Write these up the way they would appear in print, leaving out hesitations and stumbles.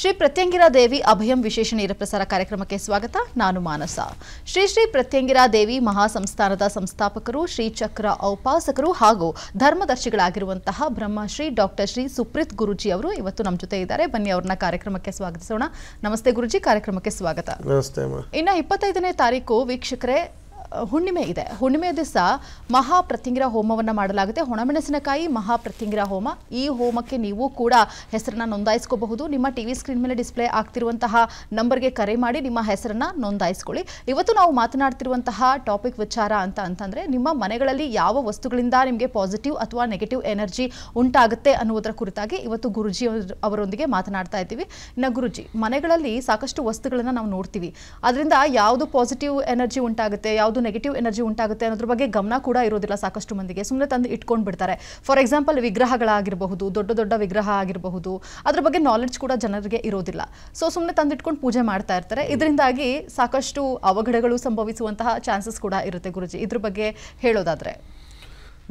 ಶ್ರೀ ಪ್ರತ್ಯಂಗಿರಾ ದೇವಿ ಅಭಯಂ ವಿಶೇಷ ನೇರ ಪ್ರಸಾರ ಕಾರ್ಯಕ್ರಮಕ್ಕೆ ಸ್ವಾಗತ. ನಾನು ಮಾನಸ. ಶ್ರೀ ಪ್ರತ್ಯಂಗಿರಾ ದೇವಿ ಮಹಾಸಂಸ್ಥಾನದ ಸಂಸ್ಥಾಪಕರು, ಶ್ರೀ ಚಕ್ರ ಔಪಾಸಕರು ಹಾಗೂ ಧರ್ಮದರ್ಶಿಗಳಾಗಿರುವಂತಹ ಬ್ರಹ್ಮಶ್ರೀ ಡಾಕ್ಟರ್ ಶ್ರೀ ಸುಪ್ರೀತ್ ಗುರುಜಿ ಅವರು ಇವತ್ತು ನಮ್ಮ ಜೊತೆ ಇದ್ದಾರೆ. ಬನ್ನಿ ಅವ್ರನ್ನ ಕಾರ್ಯಕ್ರಮಕ್ಕೆ ಸ್ವಾಗತಿಸೋಣ. ನಮಸ್ತೆ ಗುರುಜಿ, ಕಾರ್ಯಕ್ರಮಕ್ಕೆ ಸ್ವಾಗತ. ನಮಸ್ತೆ. ಇನ್ನು 25ನೇ ತಾರೀಕು ವೀಕ್ಷಕರೇ ಹುಣ್ಣಿಮೆ ಇದೆ. ಹುಣ್ಣಿಮೆ ದಿವಸ ಮಹಾಪ್ರತ್ಯಂಗಿರಾ ಹೋಮವನ್ನು ಮಾಡಲಾಗುತ್ತೆ. ಹೊಣಮೆಣಸಿನಕಾಯಿ ಮಹಾಪ್ರತ್ಯಂಗಿರಾ ಹೋಮ. ಈ ಹೋಮಕ್ಕೆ ನೀವು ಕೂಡ ಹೆಸರನ್ನ ನೋಂದಾಯಿಸ್ಕೋಬಹುದು. ನಿಮ್ಮ ಟಿವಿ ಸ್ಕ್ರೀನ್ ಮೇಲೆ ಡಿಸ್ಪ್ಲೇ ಆಗ್ತಿರುವಂತಹ ನಂಬರ್ಗೆ ಕರೆ ಮಾಡಿ ನಿಮ್ಮ ಹೆಸರನ್ನ ನೋಂದಾಯಿಸ್ಕೊಳ್ಳಿ. ಇವತ್ತು ನಾವು ಮಾತನಾಡ್ತಿರುವಂತಹ ಟಾಪಿಕ್ ವಿಚಾರ ಅಂತಂದ್ರೆ ನಿಮ್ಮ ಮನೆಗಳಲ್ಲಿ ಯಾವ ವಸ್ತುಗಳಿಂದ ನಿಮಗೆ ಪಾಸಿಟಿವ್ ಅಥವಾ ನೆಗೆಟಿವ್ ಎನರ್ಜಿ ಉಂಟಾಗುತ್ತೆ ಅನ್ನುವುದರ ಕುರಿತಾಗಿ ಇವತ್ತು ಗುರುಜಿ ಅವರೊಂದಿಗೆ ಮಾತನಾಡ್ತಾ ಇದ್ದೀವಿ. ಇನ್ನು ಗುರುಜಿ, ಮನೆಗಳಲ್ಲಿ ಸಾಕಷ್ಟು ವಸ್ತುಗಳನ್ನ ನಾವು ನೋಡ್ತೀವಿ. ಅದರಿಂದ ಯಾವುದು ಪಾಸಿಟಿವ್ ಎನರ್ಜಿ ಉಂಟಾಗುತ್ತೆ, ಯಾವುದು ನೆಗೆಟಿವ್ ಎನರ್ಜಿ ಉಂಟಾಗುತ್ತೆ ಅನ್ನೋದ್ರ ಬಗ್ಗೆ ಗಮನ ಕೂಡ ಇರೋದಿಲ್ಲ. ಸಾಕಷ್ಟು ಮಂದಿಗೆ ಸುಮ್ಮನೆ ತಂದು ಇಟ್ಕೊಂಡು ಬಿಡ್ತಾರೆ. ಫಾರ್ ಎಕ್ಸಾಂಪಲ್, ವಿಗ್ರಹಗಳಾಗಿರಬಹುದು, ದೊಡ್ಡ ದೊಡ್ಡ ವಿಗ್ರಹ ಆಗಿರಬಹುದು, ಅದ್ರ ಬಗ್ಗೆ ನಾಲೆಡ್ಜ್ ಕೂಡ ಜನರಿಗೆ ಇರೋದಿಲ್ಲ. ಸೊ ಸುಮ್ಮನೆ ತಂದಿಟ್ಕೊಂಡು ಪೂಜೆ ಮಾಡ್ತಾ ಇರ್ತಾರೆ. ಇದರಿಂದಾಗಿ ಸಾಕಷ್ಟು ಅವಘಡಗಳು ಸಂಭವಿಸುವಂತಹ ಚಾನ್ಸಸ್ ಕೂಡ ಇರುತ್ತೆ. ಗುರುಜಿ, ಇದ್ರ ಬಗ್ಗೆ ಹೇಳೋದಾದ್ರೆ.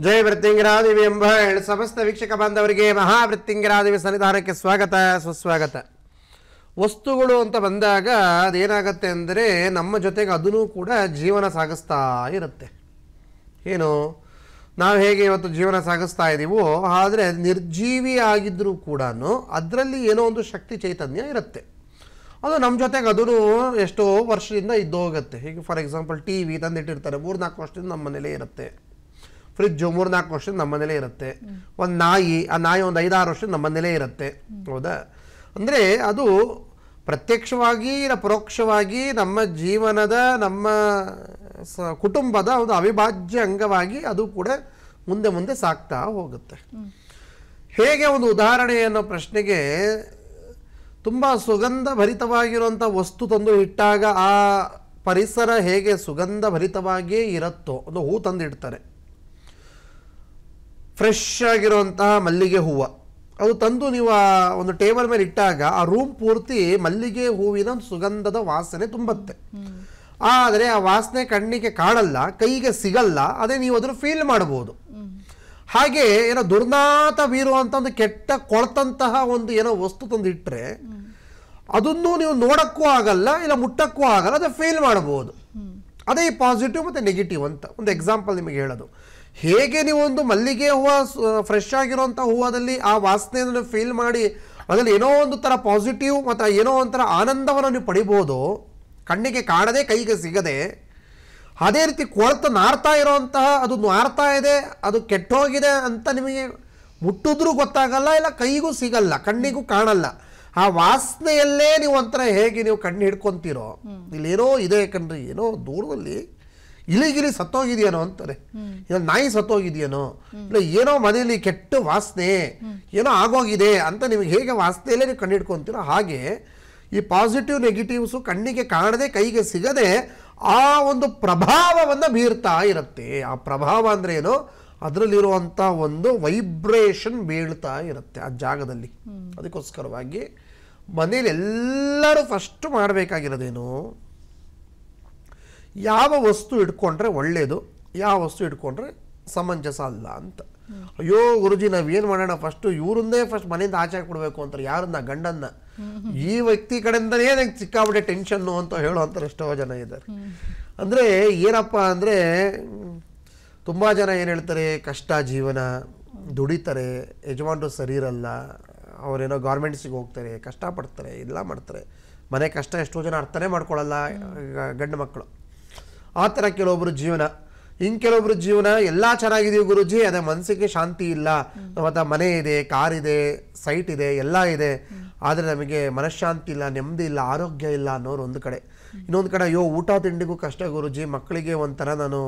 ಜಯ ಪ್ರತ್ಯಂಗಿರಾ ದೇವಿ ಎಂಬ ಸಮಸ್ತ ವೀಕ್ಷಕ ಬಾಂಧವರಿಗೆ ಮಹಾಪ್ರತ್ಯಂಗಿರಾ ದೇವಿ ಸನ್ನಿಧಾನಕ್ಕೆ ಸ್ವಾಗತ, ಸುಸ್ವಾಗತ. ವಸ್ತುಗಳು ಅಂತ ಬಂದಾಗ ಅದೇನಾಗತ್ತೆ ಅಂದರೆ ನಮ್ಮ ಜೊತೆಗೆ ಅದೂ ಕೂಡ ಜೀವನ ಸಾಗಿಸ್ತಾ ಇರುತ್ತೆ. ಏನು, ನಾವು ಹೇಗೆ ಇವತ್ತು ಜೀವನ ಸಾಗಿಸ್ತಾ ಇದ್ದೀವೋ ಆದರೆ ನಿರ್ಜೀವಿ ಆಗಿದ್ದರೂ ಕೂಡ ಅದರಲ್ಲಿ ಏನೋ ಒಂದು ಶಕ್ತಿ ಚೈತನ್ಯ ಇರುತ್ತೆ. ಅದು ನಮ್ಮ ಜೊತೆಗೆ ಅದೂ ಎಷ್ಟೋ ವರ್ಷದಿಂದ ಇದ್ದೋಗುತ್ತೆ. ಹೀಗೆ ಫಾರ್ ಎಕ್ಸಾಂಪಲ್ ಟಿ ವಿ ತಂದಿಟ್ಟಿರ್ತಾರೆ, 3-4 ವರ್ಷದಿಂದ ನಮ್ಮ ಮನೇಲೇ ಇರುತ್ತೆ. ಫ್ರಿಜ್ಜು 3-4 ವರ್ಷದಿಂದ ನಮ್ಮ ಮನೇಲೇ ಇರುತ್ತೆ. ಒಂದು ನಾಯಿ, ಆ ನಾಯಿ ಒಂದು 5-6 ವರ್ಷದಿಂದ ನಮ್ಮ ಮನೇಲೇ ಇರುತ್ತೆ. ಹೌದಾ? ಅಂದರೆ ಅದು ಪ್ರತ್ಯಕ್ಷವಾಗಿ ಇಲ್ಲ ಪರೋಕ್ಷವಾಗಿ ನಮ್ಮ ಜೀವನದ, ನಮ್ಮ ಕುಟುಂಬದ ಒಂದು ಅವಿಭಾಜ್ಯ ಅಂಗವಾಗಿ ಅದು ಕೂಡ ಮುಂದೆ ಮುಂದೆ ಸಾಗ್ತಾ ಹೋಗುತ್ತೆ. ಹೇಗೆ ಒಂದು ಉದಾಹರಣೆ ಅನ್ನೋ ಪ್ರಶ್ನೆಗೆ, ತುಂಬ ಸುಗಂಧ ಭರಿತವಾಗಿರುವಂಥ ವಸ್ತು ತಂದು ಇಟ್ಟಾಗ ಆ ಪರಿಸರ ಹೇಗೆ ಸುಗಂಧ ಭರಿತವಾಗಿಯೇ ಇರುತ್ತೋ, ಒಂದು ಹೂ ತಂದು ಇಡ್ತಾರೆ, ಫ್ರೆಶ್ ಆಗಿರುವಂತಹ ಮಲ್ಲಿಗೆ ಹೂವು, ಅದು ತಂದು ನೀವು ಆ ಒಂದು ಟೇಬಲ್ ಮೇಲೆ ಇಟ್ಟಾಗ ಆ ರೂಮ್ ಪೂರ್ತಿ ಮಲ್ಲಿಗೆ ಹೂವಿನ ಸುಗಂಧದ ವಾಸನೆ ತುಂಬುತ್ತೆ. ಆದರೆ ಆ ವಾಸನೆ ಕಣ್ಣಿಗೆ ಕಾಣಲ್ಲ, ಕೈಗೆ ಸಿಗಲ್ಲ. ಅದೇ ನೀವು ಅದನ್ನು ಫೀಲ್ ಮಾಡಬಹುದು. ಹಾಗೆ ಏನೋ ದುರ್ನಾತ ಬೀರುವಂಥ ಒಂದು ಕೆಟ್ಟ ಕೊಳತಂತಹ ಒಂದು ಏನೋ ವಸ್ತು ತಂದು ಇಟ್ಟರೆ ಅದನ್ನು ನೀವು ನೋಡಕ್ಕೂ ಆಗಲ್ಲ, ಇಲ್ಲ ಮುಟ್ಟಕ್ಕೂ ಆಗಲ್ಲ, ಅದು ಫೀಲ್ ಮಾಡಬಹುದು. ಅದೇ ಪಾಸಿಟಿವ್ ಮತ್ತು ನೆಗೆಟಿವ್ ಅಂತ ಒಂದು ಎಕ್ಸಾಂಪಲ್ ನಿಮಗೆ ಹೇಳೋದು. ಹೇಗೆ ನೀವು ಒಂದು ಮಲ್ಲಿಗೆ ಹೂವು ಫ್ರೆಶ್ ಆಗಿರೋಂಥ ಹೂವದಲ್ಲಿ ಆ ವಾಸನೆಯನ್ನು ಫೀಲ್ ಮಾಡಿ ಅದರಲ್ಲಿ ಏನೋ ಒಂದು ಥರ ಪಾಸಿಟಿವ್ ಮತ್ತು ಏನೋ ಒಂಥರ ಆನಂದವನ್ನು ನೀವು ಪಡಿಬೋದು, ಕಣ್ಣಿಗೆ ಕಾಣದೆ ಕೈಗೆ ಸಿಗದೆ. ಅದೇ ರೀತಿ ಕೊಳತು ನಾರ್ತಾ ಇರೋಂತಹ, ಅದು ನಾರ್ತಾ ಇದೆ, ಅದು ಕೆಟ್ಟೋಗಿದೆ ಅಂತ ನಿಮಗೆ ಮುಟ್ಟಿದ್ರೂ ಗೊತ್ತಾಗಲ್ಲ, ಇಲ್ಲ ಕೈಗೂ ಸಿಗಲ್ಲ, ಕಣ್ಣಿಗೂ ಕಾಣಲ್ಲ. ಆ ವಾಸನೆಯಲ್ಲೇ ನೀವು ಒಂಥರ ಹೇಗೆ ನೀವು ಕಣ್ಣು ಹಿಡ್ಕೊತೀರೋ, ಇಲ್ಲೇನೋ ಇದೆ ಕಣ್ರಿ, ಏನೋ ದೂರದಲ್ಲಿ ಇಲಿಗಿಲಿ ಸತ್ತೋಗಿದೆಯೇನೋ ಅಂತಾರೆ, ಇಲ್ಲ ನಾಯಿ ಸತ್ತೋಗಿದೆಯೇನೋ, ಇಲ್ಲ ಏನೋ ಮನೆಯಲ್ಲಿ ಕೆಟ್ಟ ವಾಸನೆ ಏನೋ ಆಗೋಗಿದೆ ಅಂತ ನಿಮಗೆ ಹೇಗೆ ವಾಸನೆಯಲ್ಲೇ ನೀವು ಕಣ್ಣು ಹಿಡ್ಕೊತೀರೋ, ಹಾಗೆ ಈ ಪಾಸಿಟಿವ್ ನೆಗೆಟಿವ್ಸು ಕಣ್ಣಿಗೆ ಕಾಣದೆ ಕೈಗೆ ಸಿಗದೆ ಆ ಒಂದು ಪ್ರಭಾವವನ್ನು ಬೀರ್ತಾ ಇರುತ್ತೆ. ಆ ಪ್ರಭಾವ ಅಂದರೆ ಏನು, ಅದರಲ್ಲಿರುವಂಥ ಒಂದು ವೈಬ್ರೇಷನ್ ಬೀಳ್ತಾ ಇರುತ್ತೆ ಆ ಜಾಗದಲ್ಲಿ. ಅದಕ್ಕೋಸ್ಕರವಾಗಿ ಮನೇಲಿ ಎಲ್ಲರೂ ಫಸ್ಟ್ ಮಾಡಬೇಕಾಗಿರೋದೇನು, ಯಾವ ವಸ್ತು ಇಟ್ಕೊಂಡ್ರೆ ಒಳ್ಳೆಯದು, ಯಾವ ವಸ್ತು ಇಟ್ಕೊಂಡ್ರೆ ಸಮಂಜಸ ಅಲ್ಲ ಅಂತ. ಅಯ್ಯೋ ಗುರುಜಿ, ನಾವೇನು ಮಾಡೋಣ, ಫಸ್ಟು ಇವರನ್ನೇ ಫಸ್ಟ್ ಮನೆಯಿಂದ ಆಚೆ ಕೊಡಬೇಕು ಅಂತಾರೆ. ಯಾರನ್ನ? ಗಂಡನ್ನ. ಈ ವ್ಯಕ್ತಿ ಕಡೆಯಿಂದನೇ ನಂಗೆ ಸಿಕ್ಕಾಬಿಟ್ಟೆ ಟೆನ್ಷನ್ನು ಅಂತ ಹೇಳುವಂಥವ್ರು ಎಷ್ಟೋ ಜನ ಇದ್ದಾರೆ. ಅಂದರೆ ಏನಪ್ಪ ಅಂದರೆ, ತುಂಬ ಜನ ಏನು ಹೇಳ್ತಾರೆ, ಕಷ್ಟ ಜೀವನ, ದುಡಿತಾರೆ, ಯಜಮಾನರು ಸರಿ ಇರಲ್ಲ, ಅವರೇನೋ ಗಾರ್ಮೆಂಟ್ಸಿಗೆ ಹೋಗ್ತಾರೆ, ಕಷ್ಟಪಡ್ತಾರೆ, ಎಲ್ಲ ಮಾಡ್ತಾರೆ, ಮನೆ ಕಷ್ಟ ಎಷ್ಟೋ ಜನ ಅರ್ಥನೇ ಮಾಡ್ಕೊಳ್ಳಲ್ಲ ಗಂಡು ಮಕ್ಕಳು. ಆ ಥರ ಕೆಲವೊಬ್ಬರು ಜೀವನ. ಇನ್ನು ಕೆಲವೊಬ್ರು ಜೀವನ ಎಲ್ಲ ಚೆನ್ನಾಗಿದೆಯೋ ಗುರುಜಿ, ಅದೇ ಮನಸ್ಸಿಗೆ ಶಾಂತಿ ಇಲ್ಲ, ಮತ್ತು ಮನೆ ಇದೆ, ಕಾರಿದೆ, ಸೈಟ್ ಇದೆ, ಎಲ್ಲ ಇದೆ, ಆದರೆ ನಮಗೆ ಮನಃಶಾಂತಿ ಇಲ್ಲ, ನೆಮ್ಮದಿ ಇಲ್ಲ, ಆರೋಗ್ಯ ಇಲ್ಲ ಅನ್ನೋರು ಒಂದು ಕಡೆ. ಇನ್ನೊಂದು ಕಡೆ, ಅಯ್ಯೋ ಊಟ ತಿಂಡಿಗೂ ಕಷ್ಟ ಗುರುಜಿ, ಮಕ್ಕಳಿಗೆ ಒಂಥರ ನಾನು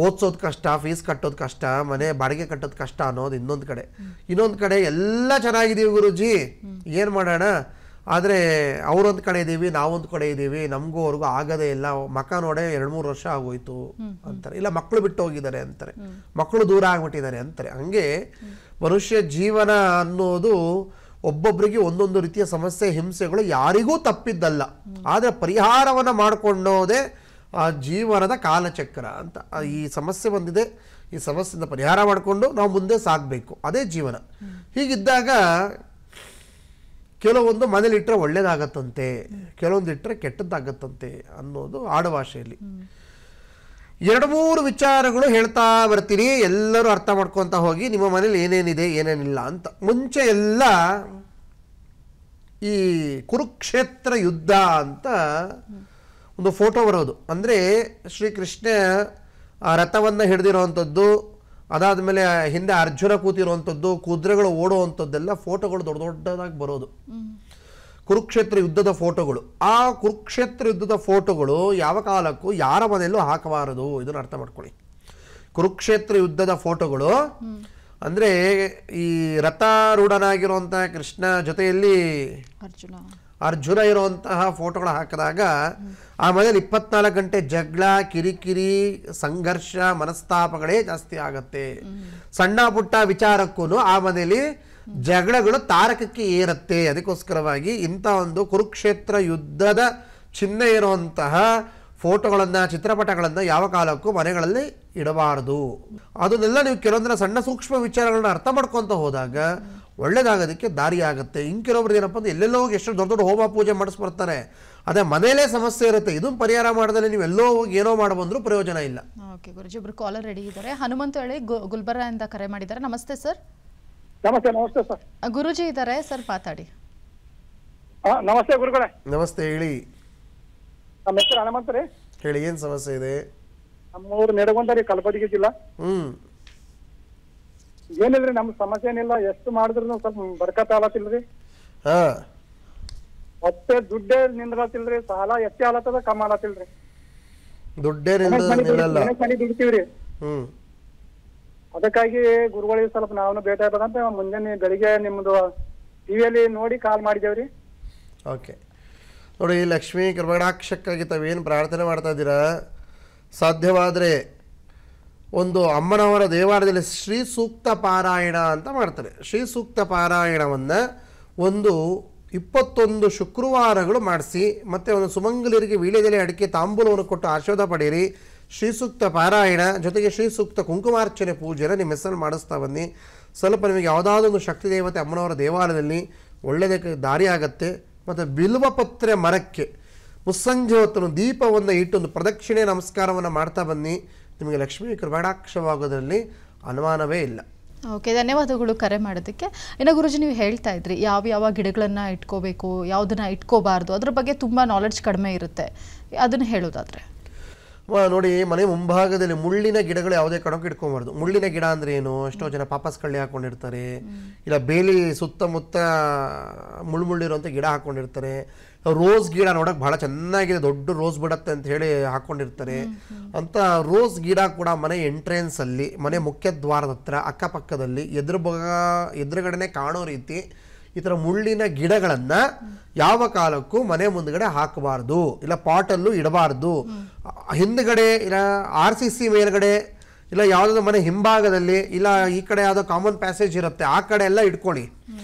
ಓದಿಸೋದು ಕಷ್ಟ, ಫೀಸ್ ಕಟ್ಟೋದು ಕಷ್ಟ, ಮನೆ ಬಾಡಿಗೆ ಕಟ್ಟೋದು ಕಷ್ಟ ಅನ್ನೋದು ಇನ್ನೊಂದು ಕಡೆ. ಇನ್ನೊಂದು ಕಡೆ ಎಲ್ಲ ಚೆನ್ನಾಗಿದ್ದೀವಿ ಗುರುಜಿ, ಏನು ಮಾಡೋಣ, ಆದರೆ ಅವರೊಂದು ಕಡೆ ಇದ್ದೀವಿ, ನಾವೊಂದು ಕಡೆ ಇದ್ದೀವಿ, ನಮಗೂ ಅವ್ರಿಗೂ ಆಗದೇ ಇಲ್ಲ, ಮಕ್ಕ ನೋಡೇ 2-3 ವರ್ಷ ಆಗೋಯ್ತು ಅಂತಾರೆ, ಇಲ್ಲ ಮಕ್ಕಳು ಬಿಟ್ಟು ಹೋಗಿದ್ದಾರೆ ಅಂತಾರೆ, ಮಕ್ಕಳು ದೂರ ಆಗ್ಬಿಟ್ಟಿದ್ದಾರೆ ಅಂತಾರೆ. ಹಂಗೆ ಮನುಷ್ಯ ಜೀವನ ಅನ್ನೋದು ಒಬ್ಬೊಬ್ಬರಿಗೆ ಒಂದೊಂದು ರೀತಿಯ ಸಮಸ್ಯೆ, ಹಿಂಸೆಗಳು ಯಾರಿಗೂ ತಪ್ಪಿದ್ದಲ್ಲ. ಆದರೆ ಪರಿಹಾರವನ್ನು ಮಾಡಿಕೊಂಡೋದೇ ಆ ಜೀವನದ ಕಾಲಚಕ್ರ ಅಂತ. ಈ ಸಮಸ್ಯೆ ಬಂದಿದೆ, ಈ ಸಮಸ್ಯೆಯಿಂದ ಪರಿಹಾರ ಮಾಡಿಕೊಂಡು ನಾವು ಮುಂದೆ ಸಾಗಬೇಕು, ಅದೇ ಜೀವನ. ಹೀಗಿದ್ದಾಗ ಕೆಲವೊಂದು ಮನೇಲಿ ಇಟ್ಟರೆ ಒಳ್ಳೇದಾಗತ್ತಂತೆ, ಕೆಲವೊಂದು ಇಟ್ಟರೆ ಕೆಟ್ಟದ್ದಾಗತ್ತಂತೆ ಅನ್ನೋದು ಆಡುಭಾಷೆಯಲ್ಲಿ. 2-3 ವಿಚಾರಗಳು ಹೇಳ್ತಾ ಬರ್ತೀನಿ, ಎಲ್ಲರೂ ಅರ್ಥ ಮಾಡ್ಕೊತ ಹೋಗಿ ನಿಮ್ಮ ಮನೇಲಿ ಏನೇನಿದೆ ಏನೇನಿಲ್ಲ ಅಂತ. ಮುಂಚೆ ಎಲ್ಲ ಈ ಕುರುಕ್ಷೇತ್ರ ಯುದ್ಧ ಅಂತ ಒಂದು ಫೋಟೋ ಬರೋದು. ಅಂದರೆ ಶ್ರೀಕೃಷ್ಣ ರಥವನ್ನು ಹಿಡಿದಿರೋವಂಥದ್ದು, ಅದಾದಮೇಲೆ ಹಿಂದೆ ಅರ್ಜುನ ಕೂತಿರುವಂಥದ್ದು, ಕುದುರೆಗಳು ಓಡುವಂಥದ್ದೆಲ್ಲ ಫೋಟೋಗಳು ದೊಡ್ಡ ದೊಡ್ಡದಾಗಿ ಬರೋದು, ಕುರುಕ್ಷೇತ್ರ ಯುದ್ಧದ ಫೋಟೋಗಳು. ಆ ಕುರುಕ್ಷೇತ್ರ ಯುದ್ಧದ ಫೋಟೋಗಳು ಯಾವ ಕಾಲಕ್ಕೂ ಯಾರ ಮನೆಯಲ್ಲೂ ಹಾಕಬಾರದು, ಇದನ್ನು ಅರ್ಥ ಮಾಡ್ಕೊಳ್ಳಿ. ಕುರುಕ್ಷೇತ್ರ ಯುದ್ಧದ ಫೋಟೋಗಳು ಅಂದರೆ ಈ ರಥಾರೂಢನಾಗಿರುವಂತಹ ಕೃಷ್ಣ ಜೊತೆಯಲ್ಲಿ ಅರ್ಜುನ ಇರುವಂತಹ ಫೋಟೋಗಳು ಹಾಕಿದಾಗ ಆ ಮನೇಲಿ 24 ಗಂಟೆ ಜಗಳ, ಕಿರಿಕಿರಿ, ಸಂಘರ್ಷ, ಮನಸ್ತಾಪಗಳೇ ಜಾಸ್ತಿ ಆಗತ್ತೆ. ಸಣ್ಣ ಪುಟ್ಟ ವಿಚಾರಕ್ಕೂ ಆ ಮನೇಲಿ ಜಗಳಗಳು ತಾರಕಕ್ಕೆ ಏರುತ್ತೆ. ಅದಕ್ಕೋಸ್ಕರವಾಗಿ ಇಂಥ ಒಂದು ಕುರುಕ್ಷೇತ್ರ ಯುದ್ಧದ ಚಿಹ್ನೆ ಇರುವಂತಹ ಫೋಟೋಗಳನ್ನು, ಚಿತ್ರಪಟಗಳನ್ನು ಯಾವ ಕಾಲಕ್ಕೂ ಮನೆಗಳಲ್ಲಿ ಇಡಬಾರದು. ಅದನ್ನೆಲ್ಲ ನೀವು ಕೆಲವೊಂದರ ಸಣ್ಣ ಸೂಕ್ಷ್ಮ ವಿಚಾರಗಳನ್ನ ಅರ್ಥ ಮಾಡ್ಕೊತ ಹೋದಾಗ ಒಳ್ಳೇದಾಗೋದಕ್ಕೆ ದಾರಿ ಆಗುತ್ತೆ. ಕೆಲವೊಬ್ರು ಏನಪ್ಪ ಅಂದ್ರೆ ಎಲ್ಲೆಲ್ಲೋ ಹೋಗಿ ಎಷ್ಟು ದೊಡ್ಡ ದೊಡ್ಡ ಹೋಮ ಪೂಜೆ ಮಾಡಿಸ್ಬರ್ತಾರೆ, ಅದೇ ಮನೇಲೇ ಸಮಸ್ಯೆ ಇರುತ್ತೆ. ಇದನ್ನು ಪರಿಹಾರ ಮಾಡಿದ್ರೆ ನೀವು ಎಲ್ಲೋ ಹೋಗಿ ಏನೋ ಮಾಡಿ ಬಂದರೂ ಪ್ರಯೋಜನ ಇಲ್ಲ. ಓಕೆ ಗುರುಜಿ, ಒಬ್ರು ಕಾಲರ್ ರೆಡಿ ಇದ್ದಾರೆ. ಹನುಮಂತ ಹೇಳಿ ಗುಲ್ಬರ್ಗದಿಂದ ಕರೆ ಮಾಡಿದ್ದಾರೆ. ನಮಸ್ತೆ ಸರ್. ನಮಸ್ತೆ. ನಮಸ್ತೆ ಸರ್. ಗುರುಜಿ ಇದ್ದಾರೆ ಸರ್, ಮಾತಾಡಿ. ನಮಸ್ತೆ ಗುರುಗಳೇ. ನಮಸ್ತೆ, ಹೇಳಿ. ನಮ್ಮ ಹೆಸರು ಹನುಮಂತ ರೀ. ಹೇಳಿ, ಏನು ಸಮಸ್ಯೆ ಇದೆ? ನಮ್ಮ ಊರು ನೆಡಗೊಂಡ ರೀ, ಕಲಬುರಗಿ ಜಿಲ್ಲಾ. ಏನಿಲ್ರಿ, ನಮ್ ಸಮಸ್ಯೆ ಏನಿಲ್ಲ. ಎಷ್ಟು ಮಾಡಿದ್ರು ಸ್ವಲ್ಪ ಬರ್ಕತ್ ಆಲತ್ತಿಲ್ರಿ. ಮತ್ತೆ ದುಡ್ಡೇ ನಿಂದ್ರತಿಲ್ರಿ, ಸಾಲ ಎಷ್ಟೇ ಆಲತ್ತದ ಕಮ್ಮ ಆಲತ್ತಿಲ್ರಿ. ದುಡ್ಡೇ ದುಡ್ತೀವ್ರಿ. ಅದಕ್ಕಾಗಿ ಗುರುಗಳಿಗೆ ಸ್ವಲ್ಪ ನಾವು ಭೇಟಿ ಆಗ್ಬೇಕಂತ ಮುಂಜಾನೆ ಬೆಳಿಗ್ಗೆ ನಿಮ್ದು ಟಿವಿಯಲ್ಲಿ ನೋಡಿ ಕಾಲ್ ಮಾಡಿದೇವ್ರಿ. ಓಕೆ, ನೋಡಿ, ಲಕ್ಷ್ಮೀ ಕೃಪಣಾಕ್ಷಕ್ಕಾಗಿ ತಾವೇನು ಪ್ರಾರ್ಥನೆ ಮಾಡ್ತಾ ಇದ್ದೀರಾ, ಸಾಧ್ಯವಾದರೆ ಒಂದು ಅಮ್ಮನವರ ದೇವಾಲಯದಲ್ಲಿ ಶ್ರೀ ಸೂಕ್ತ ಪಾರಾಯಣ ಅಂತ ಮಾಡ್ತಾರೆ. ಶ್ರೀ ಸೂಕ್ತ ಪಾರಾಯಣವನ್ನು ಒಂದು 21 ಶುಕ್ರವಾರಗಳು ಮಾಡಿಸಿ, ಮತ್ತು ಒಂದು ಸುಮಂಗಲರಿಗೆ ವೀಳ್ಯದೆಲೆ ಅಡಿಕೆ ತಾಂಬೂಲವನ್ನು ಕೊಟ್ಟು ಆಶೀರ್ವಾದ ಪಡೆಯಿರಿ. ಶ್ರೀ ಸೂಕ್ತ ಪಾರಾಯಣ ಜೊತೆಗೆ ಶ್ರೀ ಸೂಕ್ತ ಕುಂಕುಮಾರ್ಚನೆ ಪೂಜೆನ ನಿಮ್ಮ ಹೆಸರು ಮಾಡಿಸ್ತಾ ಬನ್ನಿ. ಸ್ವಲ್ಪ ನಿಮಗೆ ಯಾವುದಾದ್ರೂ ಒಂದು ಶಕ್ತಿ ದೇವತೆ ಅಮ್ಮನವರ ದೇವಾಲಯದಲ್ಲಿ ಒಳ್ಳೆಯದಕ್ಕೆ ದಾರಿ ಆಗುತ್ತೆ. ಮತ್ತು ಬಿಲ್ವಪತ್ರೆ ಮರಕ್ಕೆ ಮುಸ್ಸಂಜೆ ಹೊತ್ತು ದೀಪವನ್ನು ಇಟ್ಟು ಒಂದು ಪ್ರದಕ್ಷಿಣೆ ನಮಸ್ಕಾರವನ್ನು ಮಾಡ್ತಾ ಬನ್ನಿ. ನಿಮಗೆ ಲಕ್ಷ್ಮೀ ಕೃಪಾಣಾಕ್ಷವಾಗೋದ್ರಲ್ಲಿ ಅನುಮಾನವೇ ಇಲ್ಲ. ಓಕೆ, ಧನ್ಯವಾದಗಳು ಕರೆ ಮಾಡೋದಕ್ಕೆ. ಇನ್ನು ಗುರುಜಿ, ನೀವು ಹೇಳ್ತಾ ಇದ್ರಿ ಯಾವ ಗಿಡಗಳನ್ನು ಇಟ್ಕೋಬೇಕು, ಯಾವುದನ್ನ ಇಟ್ಕೋಬಾರ್ದು, ಅದ್ರ ಬಗ್ಗೆ ತುಂಬ ನಾಲೆಡ್ಜ್ ಕಡಿಮೆ ಇರುತ್ತೆ, ಅದನ್ನು ಹೇಳೋದಾದರೆ? ನೋಡಿ, ಮನೆ ಮುಂಭಾಗದಲ್ಲಿ ಮುಳ್ಳಿನ ಗಿಡಗಳು ಯಾವುದೇ ಕಾರಣಕ್ಕೂ ಇಟ್ಕೊಬಾರ್ದು. ಮುಳ್ಳಿನ ಗಿಡ ಅಂದರೆ ಏನು? ಎಷ್ಟೋ ಜನ ಪಾಪಸ್ ಕಳ್ಳಿ ಹಾಕ್ಕೊಂಡಿರ್ತಾರೆ, ಇಲ್ಲ ಬೇಲಿ ಸುತ್ತಮುತ್ತ ಮುಳ್ಳಿರುವಂಥ ಗಿಡ ಹಾಕ್ಕೊಂಡಿರ್ತಾರೆ. ರೋಸ್ ಗಿಡ ನೋಡೋಕೆ ಭಾಳ ಚೆನ್ನಾಗಿದೆ, ದೊಡ್ಡ ರೋಸ್ ಬಿಡತ್ತೆ ಅಂತ ಹೇಳಿ ಹಾಕ್ಕೊಂಡಿರ್ತಾರೆ. ಅಂತ ರೋಸ್ ಗಿಡ ಕೂಡ ಮನೆ ಎಂಟ್ರೆನ್ಸಲ್ಲಿ, ಮನೆ ಮುಖ್ಯ ದ್ವಾರದ ಹತ್ರ ಅಕ್ಕಪಕ್ಕದಲ್ಲಿ ಎದುರುಗಡೆನೆ ಕಾಣೋ ರೀತಿ ಈ ಥರ ಮುಳ್ಳಿನ ಗಿಡಗಳನ್ನು ಯಾವ ಕಾಲಕ್ಕೂ ಮನೆ ಮುಂದ್ಗಡೆ ಹಾಕಬಾರ್ದು, ಇಲ್ಲ ಪಾಟಲ್ಲೂ ಇಡಬಾರ್ದು. ಹಿಂದ್ಗಡೆ ಇಲ್ಲ RCC ಮೇಲ್ಗಡೆ, ಇಲ್ಲ ಯಾವುದಾದ್ರು ಮನೆ ಹಿಂಭಾಗದಲ್ಲಿ, ಇಲ್ಲ ಈ ಕಡೆ ಯಾವುದೋ ಕಾಮನ್ ಪ್ಯಾಸೇಜ್ ಇರುತ್ತೆ ಆ ಕಡೆ ಎಲ್ಲ ಇಟ್ಕೊಳ್ಳಿ.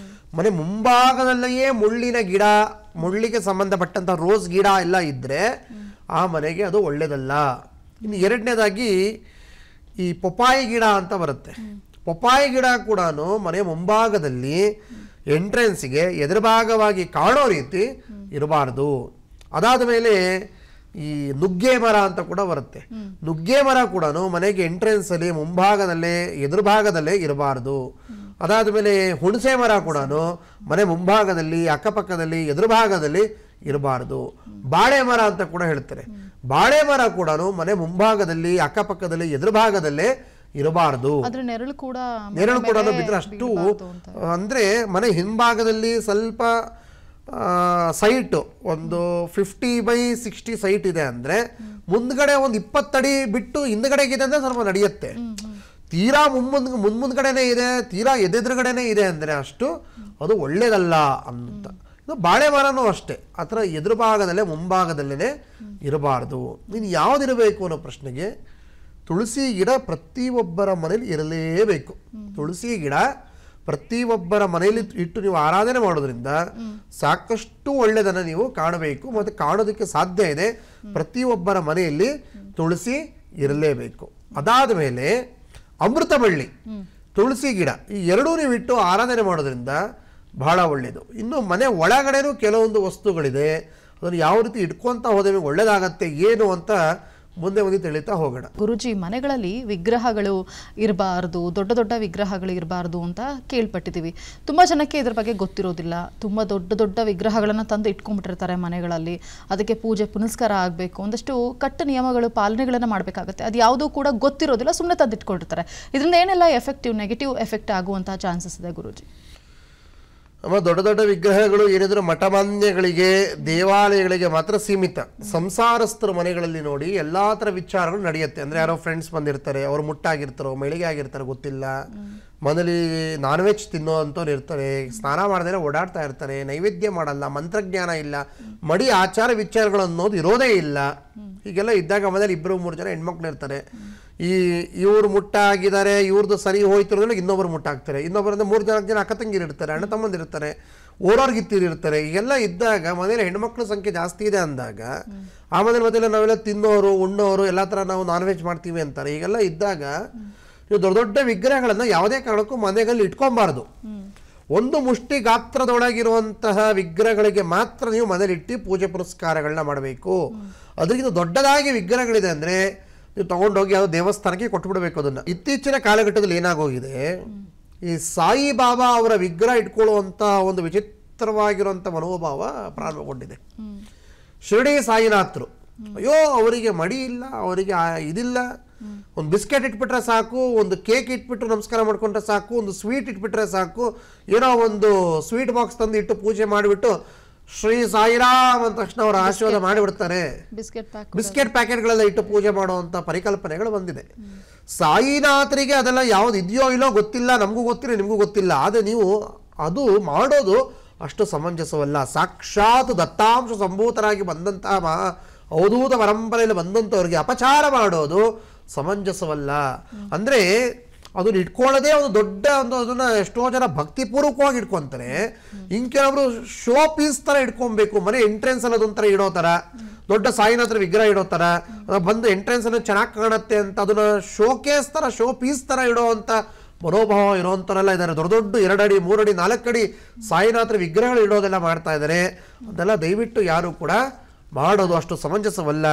ಮನೆ ಮುಂಭಾಗದಲ್ಲಿಯೇ ಮುಳ್ಳಿನ ಗಿಡ, ಮುಳ್ಳಿಗೆ ಸಂಬಂಧಪಟ್ಟಂಥ ರೋಸ್ ಗಿಡ ಎಲ್ಲ ಇದ್ದರೆ ಆ ಮನೆಗೆ ಅದು ಒಳ್ಳೆಯದಲ್ಲ. ಇನ್ನು ಎರಡನೇದಾಗಿ ಈ ಪಪ್ಪಾಯಿ ಗಿಡ ಅಂತ ಬರುತ್ತೆ. ಪಪ್ಪಾಯಿ ಗಿಡ ಕೂಡ ಮನೆ ಮುಂಭಾಗದಲ್ಲಿ ಎಂಟ್ರೆನ್ಸಿಗೆ ಎದುರು ಭಾಗವಾಗಿ ಕಾಣೋ ರೀತಿ ಇರಬಾರ್ದು. ಅದಾದ ಮೇಲೆ ಈ ನುಗ್ಗೆ ಮರ ಅಂತ ಕೂಡ ಬರುತ್ತೆ. ನುಗ್ಗೆ ಮರ ಕೂಡ ಮನೆಗೆ ಎಂಟ್ರೆನ್ಸಲ್ಲಿ ಮುಂಭಾಗದಲ್ಲೇ ಎದುರು ಭಾಗದಲ್ಲೇ ಇರಬಾರ್ದು. ಅದಾದ ಮೇಲೆ ಹುಣಸೆ ಮರ ಕೂಡ ಮನೆ ಮುಂಭಾಗದಲ್ಲಿ ಅಕ್ಕಪಕ್ಕದಲ್ಲಿ ಎದುರು ಭಾಗದಲ್ಲಿ ಇರಬಾರ್ದು. ಬಾಳೆ ಮರ ಅಂತ ಕೂಡ ಹೇಳ್ತಾರೆ. ಬಾಳೆ ಮರ ಕೂಡ ಮನೆ ಮುಂಭಾಗದಲ್ಲಿ ಅಕ್ಕಪಕ್ಕದಲ್ಲಿ ಎದುರು ಭಾಗದಲ್ಲೇ ಇರಬಾರ್ದು. ನೆರಳು ಕೂಡ ಬಿದ್ದರೆ ಅಷ್ಟು ಅಂದರೆ ಮನೆ ಹಿಂಭಾಗದಲ್ಲಿ ಸ್ವಲ್ಪ ಸೈಟು ಒಂದು 50/60 ಸೈಟ್ ಇದೆ ಅಂದರೆ ಮುಂದ್ಗಡೆ ಒಂದು 20 ಅಡಿ ಬಿಟ್ಟು ಹಿಂದ್ಗಡೆಗಿದೆ ಅಂದರೆ ಸ್ವಲ್ಪ ನಡೆಯುತ್ತೆ. ತೀರಾ ಮುಂದ್ಗಡೆನೇ ಇದೆ, ತೀರಾ ಎದುರುಗಡೆನೇ ಇದೆ ಅಂದರೆ ಅಷ್ಟು ಅದು ಒಳ್ಳೇದಲ್ಲ ಅಂತ. ಇದು ಬಾಳೆ ಮರನೂ ಅಷ್ಟೇ, ಆ ಥರ ಎದುರು ಭಾಗದಲ್ಲೇ ಮುಂಭಾಗದಲ್ಲೇ ಇರಬಾರ್ದು. ನೀನು ಯಾವುದಿರಬೇಕು ಅನ್ನೋ ಪ್ರಶ್ನೆಗೆ ತುಳಸಿ ಗಿಡ ಪ್ರತಿಯೊಬ್ಬರ ಮನೇಲಿ ಇರಲೇಬೇಕು. ತುಳಸಿ ಗಿಡ ಪ್ರತಿಯೊಬ್ಬರ ಮನೆಯಲ್ಲಿ ಇಟ್ಟು ನೀವು ಆರಾಧನೆ ಮಾಡೋದ್ರಿಂದ ಸಾಕಷ್ಟು ಒಳ್ಳೆಯದನ್ನು ನೀವು ಕಾಣಬೇಕು, ಮತ್ತು ಕಾಣೋದಕ್ಕೆ ಸಾಧ್ಯ ಇದೆ. ಪ್ರತಿಯೊಬ್ಬರ ಮನೆಯಲ್ಲಿ ತುಳಸಿ ಇರಲೇಬೇಕು. ಅದಾದ ಮೇಲೆ ಅಮೃತ ಬಳ್ಳಿ, ತುಳಸಿ ಗಿಡ, ಈ ಎರಡೂ ನೀವು ಇಟ್ಟು ಆರಾಧನೆ ಮಾಡೋದ್ರಿಂದ ಬಹಳ ಒಳ್ಳೆಯದು. ಇನ್ನು ಮನೆ ಒಳಗಡೆನೂ ಕೆಲವೊಂದು ವಸ್ತುಗಳಿದೆ, ಅದನ್ನು ಯಾವ ರೀತಿ ಇಟ್ಕೊತ ಹೋದ್ರೆ ನಿಮಗೆ ಒಳ್ಳೇದಾಗತ್ತೆ ಏನು ಅಂತ ಮುಂದೆ ಮುಂದೆ ತಿಳಿತಾ ಹೋಗೋಣ. ಗುರುಜಿ, ಮನೆಗಳಲ್ಲಿ ವಿಗ್ರಹಗಳು ಇರಬಾರ್ದು, ದೊಡ್ಡ ದೊಡ್ಡ ವಿಗ್ರಹಗಳು ಇರಬಾರ್ದು ಅಂತ ಕೇಳ್ಪಟ್ಟಿದ್ದೀವಿ. ತುಂಬ ಜನಕ್ಕೆ ಇದ್ರ ಬಗ್ಗೆ ಗೊತ್ತಿರೋದಿಲ್ಲ. ತುಂಬ ದೊಡ್ಡ ದೊಡ್ಡ ವಿಗ್ರಹಗಳನ್ನು ತಂದು ಇಟ್ಕೊಂಡ್ಬಿಟ್ಟಿರ್ತಾರೆ ಮನೆಗಳಲ್ಲಿ. ಅದಕ್ಕೆ ಪೂಜೆ ಪುನಸ್ಕಾರ ಆಗಬೇಕು, ಒಂದಷ್ಟು ಕಟ್ಟು ನಿಯಮಗಳು ಪಾಲನೆಗಳನ್ನು ಮಾಡಬೇಕಾಗುತ್ತೆ. ಅದು ಯಾವುದೂ ಕೂಡ ಗೊತ್ತಿರೋದಿಲ್ಲ, ಸುಮ್ಮನೆ ತಂದು ಇಟ್ಕೊಂಡಿರ್ತಾರೆ. ಇದರಿಂದ ಏನೆಲ್ಲ ನೆಗೆಟಿವ್ ಎಫೆಕ್ಟ್ ಆಗುವಂಥ ಚಾನ್ಸಸ್ ಇದೆ ಗುರುಜಿ? ನಮ್ಮ ದೊಡ್ಡ ದೊಡ್ಡ ವಿಗ್ರಹಗಳು ಏನಿದ್ರು ಮಠಮಾನ್ಯಗಳಿಗೆ, ದೇವಾಲಯಗಳಿಗೆ ಮಾತ್ರ ಸೀಮಿತ. ಸಂಸಾರಸ್ಥರ ಮನೆಗಳಲ್ಲಿ ನೋಡಿ ಎಲ್ಲ ಥರ ವಿಚಾರಗಳು ನಡೆಯುತ್ತೆ. ಅಂದರೆ ಯಾರೋ ಫ್ರೆಂಡ್ಸ್ ಬಂದಿರ್ತಾರೆ, ಅವರು ಮುಟ್ಟಾಗಿರ್ತಾರೋ, ಮಳಿಗೆ ಆಗಿರ್ತಾರೆ ಗೊತ್ತಿಲ್ಲ, ಮನೇಲಿ ನಾನ್ ವೆಜ್ ತಿನ್ನೋ ಅಂಥವ್ರು ಇರ್ತಾರೆ, ಸ್ನಾನ ಮಾಡದೇ ಓಡಾಡ್ತಾ ಇರ್ತಾರೆ, ನೈವೇದ್ಯ ಮಾಡಲ್ಲ, ಮಂತ್ರಜ್ಞಾನ ಇಲ್ಲ, ಮಡಿ ಆಚಾರ ವಿಚಾರಗಳು ಅನ್ನೋದು ಇರೋದೇ ಇಲ್ಲ. ಹೀಗೆಲ್ಲ ಇದ್ದಾಗ ಮನೇಲಿ 2-3 ಜನ ಹೆಣ್ಮಕ್ಳು ಇರ್ತಾರೆ. ಇವ್ರು ಮುಟ್ಟಾಗಿದ್ದಾರೆ, ಇವ್ರದ್ದು ಸರಿ ಹೋಯ್ತಿರೋದ್ರಲ್ಲಿ ಇನ್ನೊಬ್ಬರು ಮುಟ್ಟಾಗ್ತಾರೆ, ಇನ್ನೊಬ್ಬರಿಂದ 3-4 ಜನ ಅಕ್ಕ ತಂಗಿರು ಇರ್ತಾರೆ, ಅಣ್ಣ ತಮ್ಮಂದಿರ್ತಾರೆ, ಓರೋರ್ಗಿತ್ತಿರು ಇರ್ತಾರೆ. ಈಗೆಲ್ಲ ಇದ್ದಾಗ ಮನೇಲಿ ಹೆಣ್ಮಕ್ಳ ಸಂಖ್ಯೆ ಜಾಸ್ತಿ ಇದೆ ಅಂದಾಗ ಆ ಮನೇಲಿ ಮತ್ತೆ ನಾವೆಲ್ಲ ತಿನ್ನೋರು ಉಣ್ಣೋರು ಎಲ್ಲ ಥರ ನಾವು ನಾನ್ ವೆಜ್ ಮಾಡ್ತೀವಿ ಅಂತಾರೆ. ಈಗೆಲ್ಲ ಇದ್ದಾಗ ನೀವು ದೊಡ್ಡ ದೊಡ್ಡ ವಿಗ್ರಹಗಳನ್ನು ಯಾವುದೇ ಕಾರಣಕ್ಕೂ ಮನೆಗಳಲ್ಲಿ ಇಟ್ಕೊಬಾರ್ದು. ಒಂದು ಮುಷ್ಟಿ ಗಾತ್ರದೊಳಗಿರುವಂತಹ ವಿಗ್ರಹಗಳಿಗೆ ಮಾತ್ರ ನೀವು ಮನೇಲಿ ಇಟ್ಟು ಪೂಜೆ ಪುರಸ್ಕಾರಗಳನ್ನ ಮಾಡಬೇಕು. ಅದಕ್ಕಿಂತ ದೊಡ್ಡದಾಗಿ ವಿಗ್ರಹಗಳಿದೆ ಅಂದರೆ ನೀವು ತಗೊಂಡೋಗಿ ಯಾವುದೋ ದೇವಸ್ಥಾನಕ್ಕೆ ಕೊಟ್ಟುಬಿಡಬೇಕು ಅದನ್ನು. ಇತ್ತೀಚಿನ ಕಾಲಘಟ್ಟದಲ್ಲಿ ಏನಾಗೋಗಿದೆ, ಈ ಸಾಯಿಬಾಬಾ ಅವರ ವಿಗ್ರಹ ಇಟ್ಕೊಳ್ಳುವಂಥ ಒಂದು ವಿಚಿತ್ರವಾಗಿರುವಂಥ ಮನೋಭಾವ ಪ್ರಾರಂಭಗೊಂಡಿದೆ. ಶಿರಡಿ ಸಾಯಿನಾಥರು, ಅಯ್ಯೋ ಅವರಿಗೆ ಮಡಿ ಇಲ್ಲ, ಅವರಿಗೆ ಇದಿಲ್ಲ, ಒಂದು ಬಿಸ್ಕೆಟ್ ಇಟ್ಬಿಟ್ರೆ ಸಾಕು, ಒಂದು ಕೇಕ್ ಇಟ್ಬಿಟ್ಟು ನಮಸ್ಕಾರ ಮಾಡ್ಕೊಂಡ್ರೆ ಸಾಕು, ಒಂದು ಸ್ವೀಟ್ ಇಟ್ಬಿಟ್ರೆ ಸಾಕು, ಏನೋ ಒಂದು ಸ್ವೀಟ್ ಬಾಕ್ಸ್ ತಂದು ಇಟ್ಟು ಪೂಜೆ ಮಾಡಿಬಿಟ್ಟು ಶ್ರೀ ಸಾಯಿರಾಮ್ ಅಂದ ತಕ್ಷಣ ಅವರ ಆಶೀರ್ವಾದ ಮಾಡಿಬಿಡ್ತಾರೆ. ಬಿಸ್ಕೆಟ್ ಪ್ಯಾಕೆಟ್ಗಳೆಲ್ಲ ಇಟ್ಟು ಪೂಜೆ ಮಾಡುವಂಥ ಪರಿಕಲ್ಪನೆಗಳು ಬಂದಿದೆ. ಸಾಯಿನಾಥರಿಗೆ ಅದೆಲ್ಲ ಯಾವ್ದು ಇದೆಯೋ ಇಲ್ಲೋ ಗೊತ್ತಿಲ್ಲ, ನಮಗೂ ಗೊತ್ತಿಲ್ಲ, ನಿಮಗೂ ಗೊತ್ತಿಲ್ಲ. ಆದರೆ ನೀವು ಅದು ಮಾಡೋದು ಅಷ್ಟು ಸಮಂಜಸವಲ್ಲ. ಸಾಕ್ಷಾತ್ ದತ್ತಾಂಶ ಸಂಭೂತರಾಗಿ ಬಂದಂತಹ ಅವಧೂತ ಪರಂಪರೆಯಲ್ಲಿ ಬಂದಂಥವ್ರಿಗೆ ಅಪಚಾರ ಮಾಡೋದು ಸಮಂಜಸವಲ್ಲ. ಅಂದರೆ ಅದನ್ನ ಇಟ್ಕೊಳ್ಳೋದೇ ಒಂದು ದೊಡ್ಡ ಅದನ್ನ ಎಷ್ಟೋ ಜನ ಭಕ್ತಿಪೂರ್ವಕವಾಗಿ ಇಟ್ಕೊತಾರೆ. ಕೆಲವರು ಶೋ ಪೀಸ್ ಥರ ಇಟ್ಕೊಬೇಕು, ಮನೆ ಎಂಟ್ರೆನ್ಸ್ ಅಲ್ಲಿ ಅದೊಂಥರ ಇಡೋ ಥರ, ದೊಡ್ಡ ಸಾಯಿನಾಥರ ವಿಗ್ರಹ ಇಡೋ ಥರ ಬಂದು ಎಂಟ್ರೆನ್ಸ್ ಅನ್ನು ಚೆನ್ನಾಗಿ ಕಾಣುತ್ತೆ ಅಂತ ಅದನ್ನ ಶೋಕೇಸ್ ಥರ, ಶೋ ಪೀಸ್ ಥರ ಇಡೋ ಅಂತ ಮನೋಭಾವ ಇರೋಂಥವರೆಲ್ಲ ಇದ್ದಾರೆ. ದೊಡ್ಡ ದೊಡ್ಡ 2 ಅಡಿ 3 ಅಡಿ 4 ಅಡಿ ಸಾಯಿನಾಥರ ವಿಗ್ರಹಗಳು ಇಡೋದೆಲ್ಲ ಮಾಡ್ತಾ ಇದ್ದಾರೆ. ಅದೆಲ್ಲ ದಯವಿಟ್ಟು ಯಾರು ಕೂಡ ಮಾಡೋದು ಅಷ್ಟು ಸಮಂಜಸವಲ್ಲ.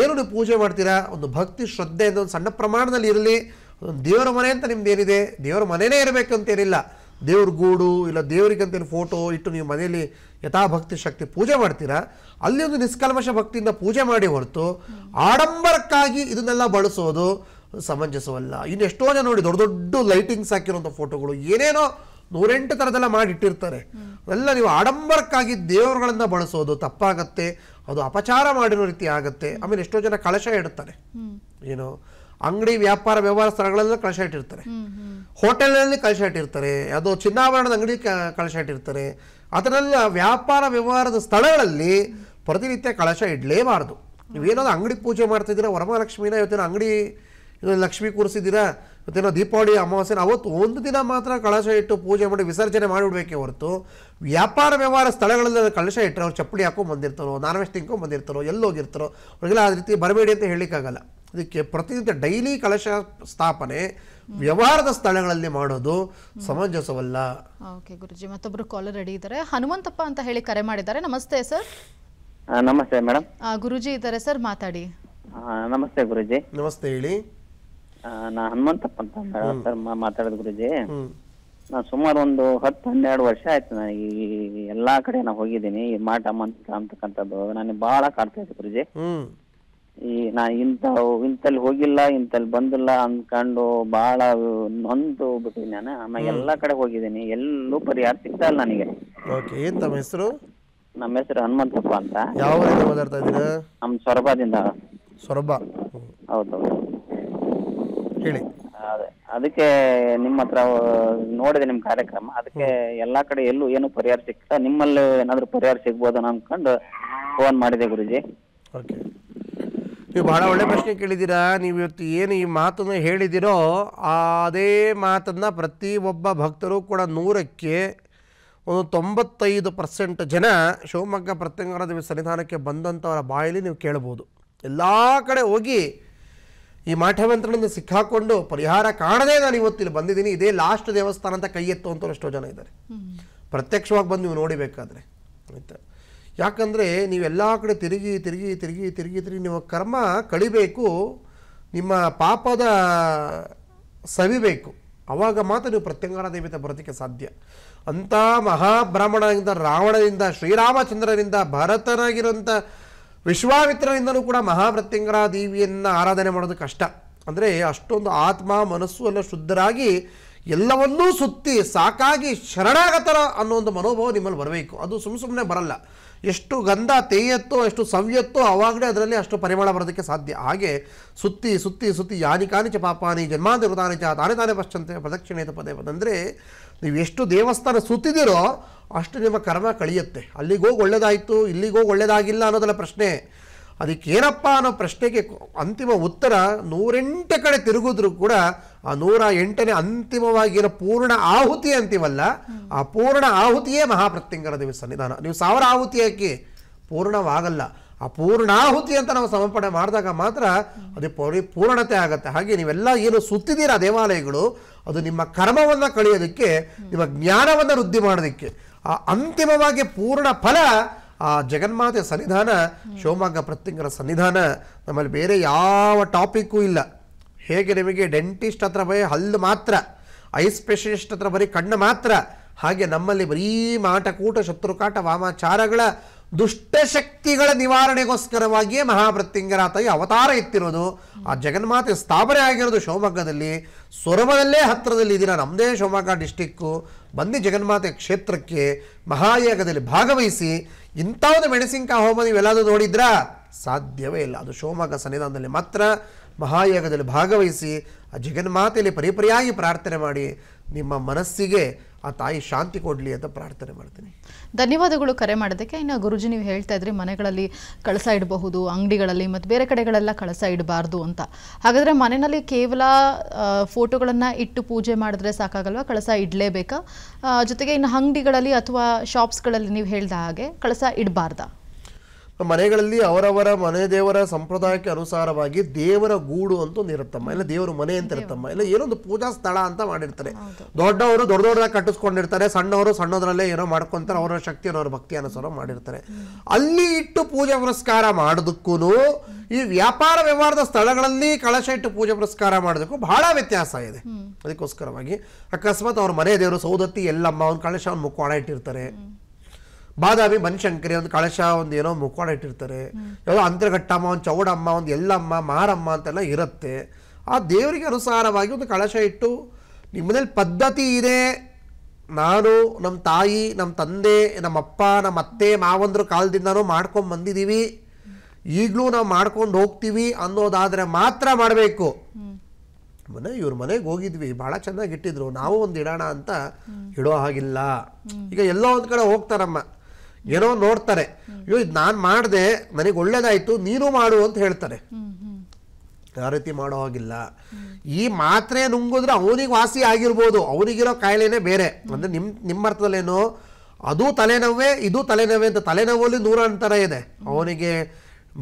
ಏನು ನೀವು ಪೂಜೆ ಮಾಡ್ತೀರಾ, ಒಂದು ಭಕ್ತಿ ಶ್ರದ್ಧೆಯಿಂದ ಒಂದು ಸಣ್ಣ ಪ್ರಮಾಣದಲ್ಲಿ ಇರಲಿ. ಒಂದು ದೇವರ ಮನೆ ಅಂತ ನಿಮ್ದು ಏನಿದೆ, ದೇವರ ಮನೆಯೇ ಇರಬೇಕು ಅಂತೇನಿಲ್ಲ. ದೇವ್ರ ಗೂಡು ಇಲ್ಲ ದೇವರಿಗಂತೇನು ಫೋಟೋ ಇಟ್ಟು ನೀವು ಮನೆಯಲ್ಲಿ ಯಥಾಭಕ್ತಿ ಶಕ್ತಿ ಪೂಜೆ ಮಾಡ್ತೀರಾ, ಅಲ್ಲಿ ಒಂದು ನಿಷ್ಕಲ್ಮಶ ಭಕ್ತಿಯಿಂದ ಪೂಜೆ ಮಾಡಿ ಹೊರತು ಆಡಂಬರಕ್ಕಾಗಿ ಇದನ್ನೆಲ್ಲ ಬಳಸೋದು ಸಮಂಜಸವಲ್ಲ. ಇನ್ನು ಎಷ್ಟೋ ಜನ ನೋಡಿ ದೊಡ್ಡ ದೊಡ್ಡ ಲೈಟಿಂಗ್ಸ್ ಹಾಕಿರೋಂಥ ಫೋಟೋಗಳು ಏನೇನೋ 108 ಥರದೆಲ್ಲ ಮಾಡಿಟ್ಟಿರ್ತಾರೆ. ಅದೆಲ್ಲ ನೀವು ಆಡಂಬರಕ್ಕಾಗಿ ದೇವರುಗಳನ್ನು ಬಳಸೋದು ತಪ್ಪಾಗತ್ತೆ, ಅದು ಅಪಚಾರ ಮಾಡಿರೋ ರೀತಿ ಆಗತ್ತೆ. ಆಮೇಲೆ ಎಷ್ಟೋ ಜನ ಕಳಶ ಇಡ್ತಾರೆ, ಏನು ಅಂಗಡಿ ವ್ಯಾಪಾರ ವ್ಯವಹಾರ ಸ್ಥಳಗಳೆಲ್ಲ ಕಳಶ ಇಟ್ಟಿರ್ತಾರೆ, ಹೋಟೆಲ್ನಲ್ಲಿ ಕಳಶ ಇಟ್ಟಿರ್ತಾರೆ, ಅದು ಚಿನ್ನಾಭರಣದ ಅಂಗಡಿ ಕಳಶ ಇಟ್ಟಿರ್ತಾರೆ. ಅದನ್ನೆಲ್ಲ ವ್ಯಾಪಾರ ವ್ಯವಹಾರದ ಸ್ಥಳಗಳಲ್ಲಿ ಪ್ರತಿನಿತ್ಯ ಕಳಶ ಇಡಲೇಬಾರ್ದು. ನೀವೇನಾದ್ರು ಅಂಗಡಿ ಪೂಜೆ ಮಾಡ್ತಿದ್ದೀರಾ, ವರಮಹಾಲಕ್ಷ್ಮಿನ ಇವತ್ತಿನ ಅಂಗಡಿ ಲಕ್ಷ್ಮಿ ಕೂರಿಸಿದ್ದೀರಾ, ಇವತ್ತೇನೋ ದೀಪಾವಳಿ ಅಮಾವಾಸ್ಯೆನ ಅವತ್ತು ಒಂದು ದಿನ ಮಾತ್ರ ಕಳಶ ಇಟ್ಟು ಪೂಜೆ ಮಾಡಿ ವಿಸರ್ಜನೆ ಮಾಡಿಬಿಡ್ಬೇಕೆ ಹೊರತು ವ್ಯಾಪಾರ ವ್ಯವಹಾರ ಸ್ಥಳಗಳಲ್ಲಿ ಕಳಶ ಇಟ್ಟರೆ ಅವ್ರು ಚಪ್ಪಲಿ ಹಾಕೊಂಡು ಬಂದಿರ್ತಾರೋ, ನಾನ್ ವೆಜ್ ತಿನ್ಕೊಂಡು ಬಂದಿರ್ತಾರೋ, ಎಲ್ಲೋಗಿರ್ತಾರೋ, ಅವ್ರಿಗೆಲ್ಲ ಆ ರೀತಿ ಬರಬೇಡಿ ಅಂತ ಹೇಳಲಿಕ್ಕಾಗಲ್ಲ. ಅದಕ್ಕೆ ಪ್ರತಿನಿತ್ಯ ಡೈಲಿ ಕಳಶ ಸ್ಥಾಪನೆ ವ್ಯವಹಾರದ ಸ್ಥಳಗಳಲ್ಲಿ ಮಾಡೋದು ಸಮಂಜಸವಲ್ಲ. ಓಕೆ ಗುರುಜಿ, ಮತ್ತೊಬ್ರು ಕಾಲರ್ ರೆಡಿ ಇದ್ದಾರೆ. ಹನುಮಂತಪ್ಪ ಅಂತ ಹೇಳಿ ಕರೆ ಮಾಡಿದ್ದಾರೆ. ನಮಸ್ತೆ ಸರ್. ನಮಸ್ತೆ ಮೇಡಮ್. ಗುರುಜಿ ಇದ್ದಾರೆ ಸರ್, ಮಾತಾಡಿ. ನಮಸ್ತೆ ಗುರುಜಿ. ನಮಸ್ತೆ, ಹೇಳಿ. ನಾ ಹನುಮಂತಪ್ಪ ಅಂತ ಸರ್ ಮಾತಾಡೋದು ಗುರುಜಿ. ನಾ ಸುಮಾರು ಒಂದು 10-12 ವರ್ಷ ಆಯ್ತು ನಾ ಈ ಎಲ್ಲಾ ಕಡೆ ನಾ ಹೋಗಿದ್ದೀನಿ. ಈ ಮಾಟ ಮಂತ್ರ ಅಂತಕ್ಕಂಥದ್ದು ನನಗೆ ಬಹಳ ಕಾಡ್ತಾ ಇದೆ ಗುರುಜಿ. ಈ ನಾ ಇಂತಲ್ಲಿ ಹೋಗಿಲ್ಲ, ಇಂತಲ್ಲಿ ಬಂದಿಲ್ಲ ಅನ್ಕೊಂಡು ಬಹಳ ನೊಂದು ಬಿಟ್ಟಿದ್ದೀನಿ ನಾನು. ಆಮೇಲೆ ಎಲ್ಲಾ ಕಡೆ ಹೋಗಿದ್ದೀನಿ, ಎಲ್ಲೂ ಪರಿಹಾರ ಸಿಗ್ತಾ ಇಲ್ಲ ನನಗೆ. ಏನ್ ತಮ್ಮ ಹೆಸರು? ನಮ್ಮ ಹೆಸರು ಹನುಮಂತಪ್ಪ ಅಂತ. ಯಾವ ಮಾತಾಡ್ತಾ ಇದ್ದೀರಾ? ನಮ್ ಸೊರಬದಿಂದ. ಸೊರಬ? ಹೌದೌದು, ಹೇಳಿ. ಅದಕ್ಕೆ ನಿಮ್ಮ ಹತ್ರ ನೋಡಿದೆ ನಿಮ್ ಕಾರ್ಯಕ್ರಮ. ಅದಕ್ಕೆ ಎಲ್ಲಾ ಕಡೆ ಎಲ್ಲೂ ಏನು ಪರಿಹಾರ ಸಿಗ್ತಾ, ನಿಮ್ಮಲ್ಲಿ ಏನಾದ್ರು ಪರಿಹಾರ ಸಿಗ್ಬೋದು ಅನ್ಕೊಂಡು ಫೋನ್ ಮಾಡಿದೆ ಗುರುಜಿ. ಓಕೆ, ನೀವು ಬಹಳ ಒಳ್ಳೆ ಪ್ರಶ್ನೆ ಕೇಳಿದ್ದೀರಾ. ನೀವು ಇವತ್ತು ಏನು ಈ ಮಾತನ್ನು ಹೇಳಿದಿರೋ ಅದೇ ಮಾತನ್ನು ಪ್ರತಿಯೊಬ್ಬ ಭಕ್ತರು ಕೂಡ 100ಕ್ಕೆ ಒಂದು 95% ಜನ ಶಿವಮೊಗ್ಗ ಪ್ರತ್ಯಂಗರ ದೇವಿ ಸನ್ನಿಧಾನಕ್ಕೆ ಬಂದಂಥವರ ಬಾಯಲ್ಲಿ ನೀವು ಕೇಳ್ಬೋದು. ಎಲ್ಲ ಕಡೆ ಹೋಗಿ ಈ ಮಾಠಮಂತ್ರದಿಂದ ಸಿಕ್ಕಾಕೊಂಡು ಪರಿಹಾರ ಕಾಣದೇ ನಾನು ಇವತ್ತಿಲ್ಲಿ ಬಂದಿದ್ದೀನಿ, ಇದೇ ಲಾಸ್ಟ್ ದೇವಸ್ಥಾನ ಅಂತ ಕೈ ಎತ್ತುವಂಥವ್ರು ಎಷ್ಟೋ ಜನ ಇದ್ದಾರೆ. ಪ್ರತ್ಯಕ್ಷವಾಗಿ ಬಂದು ನೀವು ನೋಡಿಬೇಕಾದ್ರೆ ಆಯಿತಾ. ಯಾಕಂದರೆ ನೀವೆಲ್ಲ ಕಡೆ ತಿರುಗಿ ತಿರುಗಿ ತಿರುಗಿ ತಿರುಗಿ ತಿರುಗಿ ನಿಮ್ಮ ಕರ್ಮ ಕಳಿಬೇಕು, ನಿಮ್ಮ ಪಾಪದ ಸವಿಬೇಕು, ಆವಾಗ ಮಾತ್ರ ನೀವು ಪ್ರತ್ಯಂಗಾರ ದೇವತೆ ಬರೋದಕ್ಕೆ ಸಾಧ್ಯ. ಅಂಥ ಮಹಾಬ್ರಾಹ್ಮಣದಿಂದ, ರಾವಣದಿಂದ, ಶ್ರೀರಾಮಚಂದ್ರರಿಂದ, ಭರತನಾಗಿರೋಂಥ ವಿಶ್ವಾಮಿತ್ರರಿಂದಲೂ ಕೂಡ ಮಹಾಪ್ರತ್ಯಂಗರ ದೇವಿಯನ್ನು ಆರಾಧನೆ ಮಾಡೋದು ಕಷ್ಟ. ಅಂದರೆ ಅಷ್ಟೊಂದು ಆತ್ಮ ಮನಸ್ಸು ಎಲ್ಲ ಶುದ್ಧರಾಗಿ ಎಲ್ಲವನ್ನೂ ಸುತ್ತಿ ಸಾಕಾಗಿ ಶರಣಾಗತರ ಅನ್ನೋ ಒಂದು ಮನೋಭಾವ ನಿಮ್ಮಲ್ಲಿ ಬರಬೇಕು. ಅದು ಸುಮ್ಮನೆ ಬರಲ್ಲ. ಎಷ್ಟು ಗಂಧ ತೇಯತ್ತೋ ಎಷ್ಟು ಸವ್ಯತ್ತೋ ಅವಾಗಲೇ ಅದರಲ್ಲಿ ಅಷ್ಟು ಪರಿಮಳ ಬರೋದಕ್ಕೆ ಸಾಧ್ಯ. ಹಾಗೆ ಸುತ್ತಿ ಸುತ್ತಿ ಸುತ್ತಿ ಯಾನಿ ಕಾನಿಚ ಪಾಪಾನಿ ಜನ್ಮಾಂತೃತಾನಿ ಚ ತಾನೇ ತಾನೇ ಪಶ್ಚಂತೆ ಪ್ರದಕ್ಷಿಣೇತ ಪದೇ ಪದಂದರೆ ನೀವು ಎಷ್ಟು ದೇವಸ್ಥಾನ ಸುತ್ತಿದಿರೋ ಅಷ್ಟು ನಿಮ್ಮ ಕರ್ಮ ಕಳಿಯುತ್ತೆ. ಅಲ್ಲಿಗೋಗಿ ಒಳ್ಳೇದಾಯಿತು, ಇಲ್ಲಿಗೋಗಿ ಒಳ್ಳೇದಾಗಿಲ್ಲ ಅನ್ನೋದಲ್ಲ ಪ್ರಶ್ನೆ. ಅದಕ್ಕೇನಪ್ಪ ಅನ್ನೋ ಪ್ರಶ್ನೆಗೆ ಅಂತಿಮ ಉತ್ತರ 108 ಕಡೆ ತಿರುಗಿದ್ರೂ ಕೂಡ ಆ 108ನೇ ಅಂತಿಮವಾಗಿರೋ ಪೂರ್ಣ ಆಹುತಿ ಅಂತೀವಲ್ಲ, ಆ ಪೂರ್ಣ ಆಹುತಿಯೇ ಮಹಾಪ್ರತ್ಯಂಗರ ದೇವಿ ಸನ್ನಿಧಾನ. ನೀವು 1000 ಆಹುತಿ ಹಾಕಿ ಪೂರ್ಣವಾಗಲ್ಲ. ಆ ಪೂರ್ಣಾಹುತಿ ಅಂತ ನಾವು ಸಮರ್ಪಣೆ ಮಾಡಿದಾಗ ಮಾತ್ರ ಅದು ಪೂರ್ಣತೆ ಆಗುತ್ತೆ. ಹಾಗೆ ನೀವೆಲ್ಲ ಏನು ಸುತ್ತಿದ್ದೀರ ದೇವಾಲಯಗಳು, ಅದು ನಿಮ್ಮ ಕರ್ಮವನ್ನು ಕಳೆಯೋದಕ್ಕೆ, ನಿಮ್ಮ ಜ್ಞಾನವನ್ನು ವೃದ್ಧಿ ಮಾಡೋದಕ್ಕೆ, ಆ ಅಂತಿಮವಾಗಿ ಪೂರ್ಣ ಫಲ ಆ ಜಗನ್ಮಾತೆ ಸನ್ನಿಧಾನ, ಶಿವಮೊಗ್ಗ ಪ್ರತ್ಯಂಗರ ಸನ್ನಿಧಾನ. ನಮ್ಮಲ್ಲಿ ಬೇರೆ ಯಾವ ಟಾಪಿಕ್ಕೂ ಇಲ್ಲ. ಹೇಗೆ ನಿಮಗೆ ಡೆಂಟಿಸ್ಟ್ ಹತ್ರ ಬರೀ ಹಲ್ಲು ಮಾತ್ರ, ಐ ಸ್ಪೆಷಲಿಸ್ಟ್ ಹತ್ರ ಬರೀ ಕಣ್ಣು ಮಾತ್ರ, ಹಾಗೆ ನಮ್ಮಲ್ಲಿ ಬರೀ ಮಾಟಕೂಟ ಶತ್ರುಕಾಟ ವಾಮಾಚಾರಗಳ ದುಷ್ಟಶಕ್ತಿಗಳ ನಿವಾರಣೆಗೋಸ್ಕರವಾಗಿಯೇ ಮಹಾಪ್ರತ್ಯಂಗರ ತಾಯಿ ಅವತಾರ ಎತ್ತಿರೋದು. ಆ ಜಗನ್ಮಾತೆ ಸ್ಥಾಪನೆ ಆಗಿರೋದು ಶಿವಮೊಗ್ಗದಲ್ಲಿ, ಸೊರಬದಲ್ಲೇ ಹತ್ತಿರದಲ್ಲಿ ಇದ್ದೀರ. ನಮ್ಮದೇ ಶಿವಮೊಗ್ಗ ಡಿಸ್ಟಿಕ್ಕು. ಬಂದು ಜಗನ್ಮಾತೆ ಕ್ಷೇತ್ರಕ್ಕೆ ಮಹಾಯಾಗದಲ್ಲಿ ಭಾಗವಹಿಸಿ ಇಂಥ ಒಂದು ಮೆಣಸಿನಕಾಯಿ ಹೋಮ ನೀವೆಲ್ಲಾದರೂ ನೋಡಿದ್ರಾ? ಸಾಧ್ಯವೇ ಇಲ್ಲ. ಅದು ಶಿವಮೊಗ್ಗ ಸನ್ನಿಧಾನದಲ್ಲಿ ಮಾತ್ರ ಮಹಾಯಾಗದಲ್ಲಿ ಭಾಗವಹಿಸಿ ಆ ಜಗನ್ಮಾತೆಯಲ್ಲಿ ಪರಿಪರಿಯಾಗಿ ಪ್ರಾರ್ಥನೆ ಮಾಡಿ ನಿಮ್ಮ ಮನಸ್ಸಿಗೆ ಆ ತಾಯಿ ಶಾಂತಿ ಕೊಡಲಿ ಅಂತ ಪ್ರಾರ್ಥನೆ ಮಾಡ್ತೀನಿ. ಧನ್ಯವಾದಗಳು ಕರೆ ಮಾಡೋದಕ್ಕೆ. ಇನ್ನು ಗುರುಜಿ ನೀವು ಹೇಳ್ತಾ ಇದ್ರಿ ಮನೆಗಳಲ್ಲಿ ಕಳಸ ಇಡಬಹುದು, ಅಂಗಡಿಗಳಲ್ಲಿ ಮತ್ತು ಬೇರೆ ಕಡೆಗಳೆಲ್ಲ ಕಳಸ ಇಡಬಾರ್ದು ಅಂತ. ಹಾಗಾದರೆ ಮನೆಯಲ್ಲಿ ಕೇವಲ ಫೋಟೋಗಳನ್ನು ಇಟ್ಟು ಪೂಜೆ ಮಾಡಿದ್ರೆ ಸಾಕಾಗಲ್ವಾ? ಕಳಸ ಇಡಲೇಬೇಕಾ? ಜೊತೆಗೆ ಇನ್ನು ಅಂಗಡಿಗಳಲ್ಲಿ ಅಥವಾ ಶಾಪ್ಸ್ಗಳಲ್ಲಿ ನೀವು ಹೇಳ್ದ ಹಾಗೆ ಕಳಸ ಇಡಬಾರ್ದಾ? ಮನೆಗಳಲ್ಲಿ ಅವರವರ ಮನೆ ದೇವರ ಸಂಪ್ರದಾಯಕ್ಕೆ ಅನುಸಾರವಾಗಿ ದೇವರ ಗೂಡು ಅಂತ ಒಂದು ಇರುತ್ತಮ್ಮ, ಇಲ್ಲ ದೇವರ ಮನೆ ಅಂತ ಇರುತ್ತಮ್ಮ, ಇಲ್ಲ ಏನೊಂದು ಪೂಜಾ ಸ್ಥಳ ಅಂತ ಮಾಡಿರ್ತಾರೆ. ದೊಡ್ಡವರು ದೊಡ್ಡದಾಗಿ ಕಟ್ಟಿಸ್ಕೊಂಡಿರ್ತಾರೆ, ಸಣ್ಣವರು ಸಣ್ಣದ್ರಲ್ಲೇ ಏನೋ ಮಾಡ್ಕೊಂತಾರೆ, ಅವರ ಶಕ್ತಿ ಅವರ ಭಕ್ತಿ ಅನುಸಾರ ಮಾಡಿರ್ತಾರೆ. ಅಲ್ಲಿ ಇಟ್ಟು ಪೂಜೆ ಪುರಸ್ಕಾರ ಮಾಡೋದಕ್ಕೂ ಈ ವ್ಯಾಪಾರ ವ್ಯವಹಾರದ ಸ್ಥಳಗಳಲ್ಲಿ ಕಳಶ ಇಟ್ಟು ಪೂಜೆ ಪುರಸ್ಕಾರ ಮಾಡೋದಕ್ಕೂ ಬಹಳ ವ್ಯತ್ಯಾಸ ಇದೆ. ಅದಕ್ಕೋಸ್ಕರವಾಗಿ ಅಕಸ್ಮಾತ್ ಅವ್ರ ಮನೆ ದೇವರು ಸೌದತ್ತಿ ಎಲ್ಲಮ್ಮ ಒಂದು ಕಳಶ ಒಂದು ಮುಖವಾಡ ಇಟ್ಟಿರ್ತಾರೆ, ಬಾದಾಮಿ ಬನಶಂಕರಿ ಒಂದು ಕಳಶ ಒಂದು ಏನೋ ಮುಖವಾಡ ಇಟ್ಟಿರ್ತಾರೆ, ಯಾವುದೋ ಅಂತರಘಟ್ಟಮ್ಮ ಒಂದು ಚೌಡಮ್ಮ ಒಂದು ಎಲ್ಲಮ್ಮ ಮಾರಮ್ಮ ಅಂತೆಲ್ಲ ಇರುತ್ತೆ. ಆ ದೇವರಿಗೆ ಅನುಸಾರವಾಗಿ ಒಂದು ಕಳಶ ಇಟ್ಟು ನಿಮ್ಮನೇಲಿ ಪದ್ಧತಿ ಇದೆ, ನಾನು ನಮ್ಮ ತಾಯಿ ನಮ್ಮ ತಂದೆ ನಮ್ಮಪ್ಪ ನಮ್ಮ ಅತ್ತೆ ಮಾವಂದ್ರ ಕಾಲದಿಂದನೂ ಮಾಡ್ಕೊಂಡು ಬಂದಿದ್ದೀವಿ, ಈಗಲೂ ನಾವು ಮಾಡ್ಕೊಂಡು ಹೋಗ್ತೀವಿ ಅನ್ನೋದಾದರೆ ಮಾತ್ರ ಮಾಡಬೇಕು. ಇವ್ರ ಮನೆಗೆ ಹೋಗಿದ್ವಿ, ಭಾಳ ಚೆನ್ನಾಗಿ ಇಟ್ಟಿದ್ರು, ನಾವು ಒಂದು ಇಡೋಣ ಅಂತ ಇಡೋ ಹಾಗಿಲ್ಲ. ಈಗ ಎಲ್ಲೋ ಒಂದು ಕಡೆ ಹೋಗ್ತಾರಮ್ಮ, ಏನೋ ನೋಡ್ತಾರೆ, ಅಯ್ಯೋ ಇದು ನಾನು ಮಾಡಿದೆ ನನಗೆ ಒಳ್ಳೇದಾಯ್ತು ನೀನು ಮಾಡು ಅಂತ ಹೇಳ್ತಾರೆ. ಆ ರೀತಿ ಮಾಡೋ ಹಾಗಿಲ್ಲ. ಈ ಮಾತ್ರೆ ನುಂಗಿದ್ರೆ ಅವನಿಗೆ ವಾಸಿ ಆಗಿರ್ಬೋದು, ಅವನಿಗಿರೋ ಕಾಯಿಲೆನೇ ಬೇರೆ. ಅಂದರೆ ನಿಮ್ಮ ಅರ್ಥದಲ್ಲೇನೋ ಅದು ತಲೆನೋವೇ ಇದು ತಲೆನೋವೇ ಅಂತ. ತಲೆನೋವಲ್ಲಿ 100 ಅಂತರ ಇದೆ. ಅವನಿಗೆ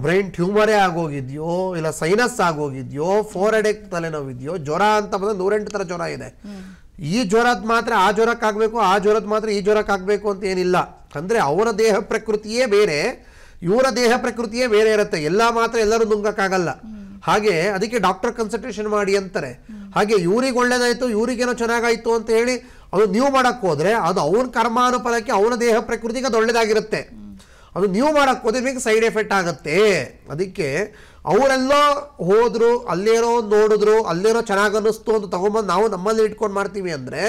ಬ್ರೈನ್ ಟ್ಯೂಮರೇ ಆಗೋಗಿದ್ಯೋ, ಇಲ್ಲ ಸೈನಸ್ ಆಗೋಗಿದ್ಯೋ, ಫೋರೆಡೆಕ್ ತಲೆನೋವಿದ್ಯೋ, ಜ್ವರ ಅಂತ ಬಂದರೆ 108 ಥರ ಜ್ವರ ಇದೆ. ಈ ಜ್ವರದ ಮಾತ್ರ ಆ ಜ್ವರಕ್ಕಾಗಬೇಕು, ಆ ಜ್ವರದ ಮಾತ್ರ ಈ ಜ್ವರಕ್ಕಾಗಬೇಕು ಅಂತ ಏನಿಲ್ಲ. ಅಂದರೆ ಅವರ ದೇಹ ಪ್ರಕೃತಿಯೇ ಬೇರೆ, ಇವರ ದೇಹ ಪ್ರಕೃತಿಯೇ ಬೇರೆ ಇರುತ್ತೆ. ಎಲ್ಲ ಮಾತ್ರ ಎಲ್ಲರೂ ನುಂಗಕ್ಕಾಗಲ್ಲ. ಹಾಗೆ ಅದಕ್ಕೆ ಡಾಕ್ಟರ್ ಕನ್ಸಲ್ಟೇಷನ್ ಮಾಡಿ ಅಂತಾರೆ. ಹಾಗೆ ಇವ್ರಿಗೆ ಒಳ್ಳೇದಾಯ್ತು ಇವ್ರಿಗೇನೋ ಚೆನ್ನಾಗಾಯ್ತು ಅಂತ ಹೇಳಿ ಅದು ನೀವು ಮಾಡಕ್ಕೆ ಹೋದ್ರೆ ಅದು ಅವನ ಕರ್ಮಾನುಫಲಕ್ಕೆ ಅವನ ದೇಹ ಪ್ರಕೃತಿಗೆ ಅದು ಒಳ್ಳೇದಾಗಿರುತ್ತೆ. ಅದು ನೀವು ಮಾಡಕ್ಕೆ ಹೋದ್ರೆ ನಿಮಗೆ ಸೈಡ್ ಎಫೆಕ್ಟ್ ಆಗುತ್ತೆ. ಅದಕ್ಕೆ ಅವರೆಲ್ಲೋ ಹೋದ್ರು, ಅಲ್ಲೇನೋ ನೋಡಿದ್ರು, ಅಲ್ಲೇನೋ ಚೆನ್ನಾಗಿ ಅನ್ನಿಸ್ತು ಅಂತ ತೊಗೊಂಬಂದು ನಾವು ನಮ್ಮಲ್ಲಿ ಇಟ್ಕೊಂಡು ಮಾಡ್ತೀವಿ ಅಂದರೆ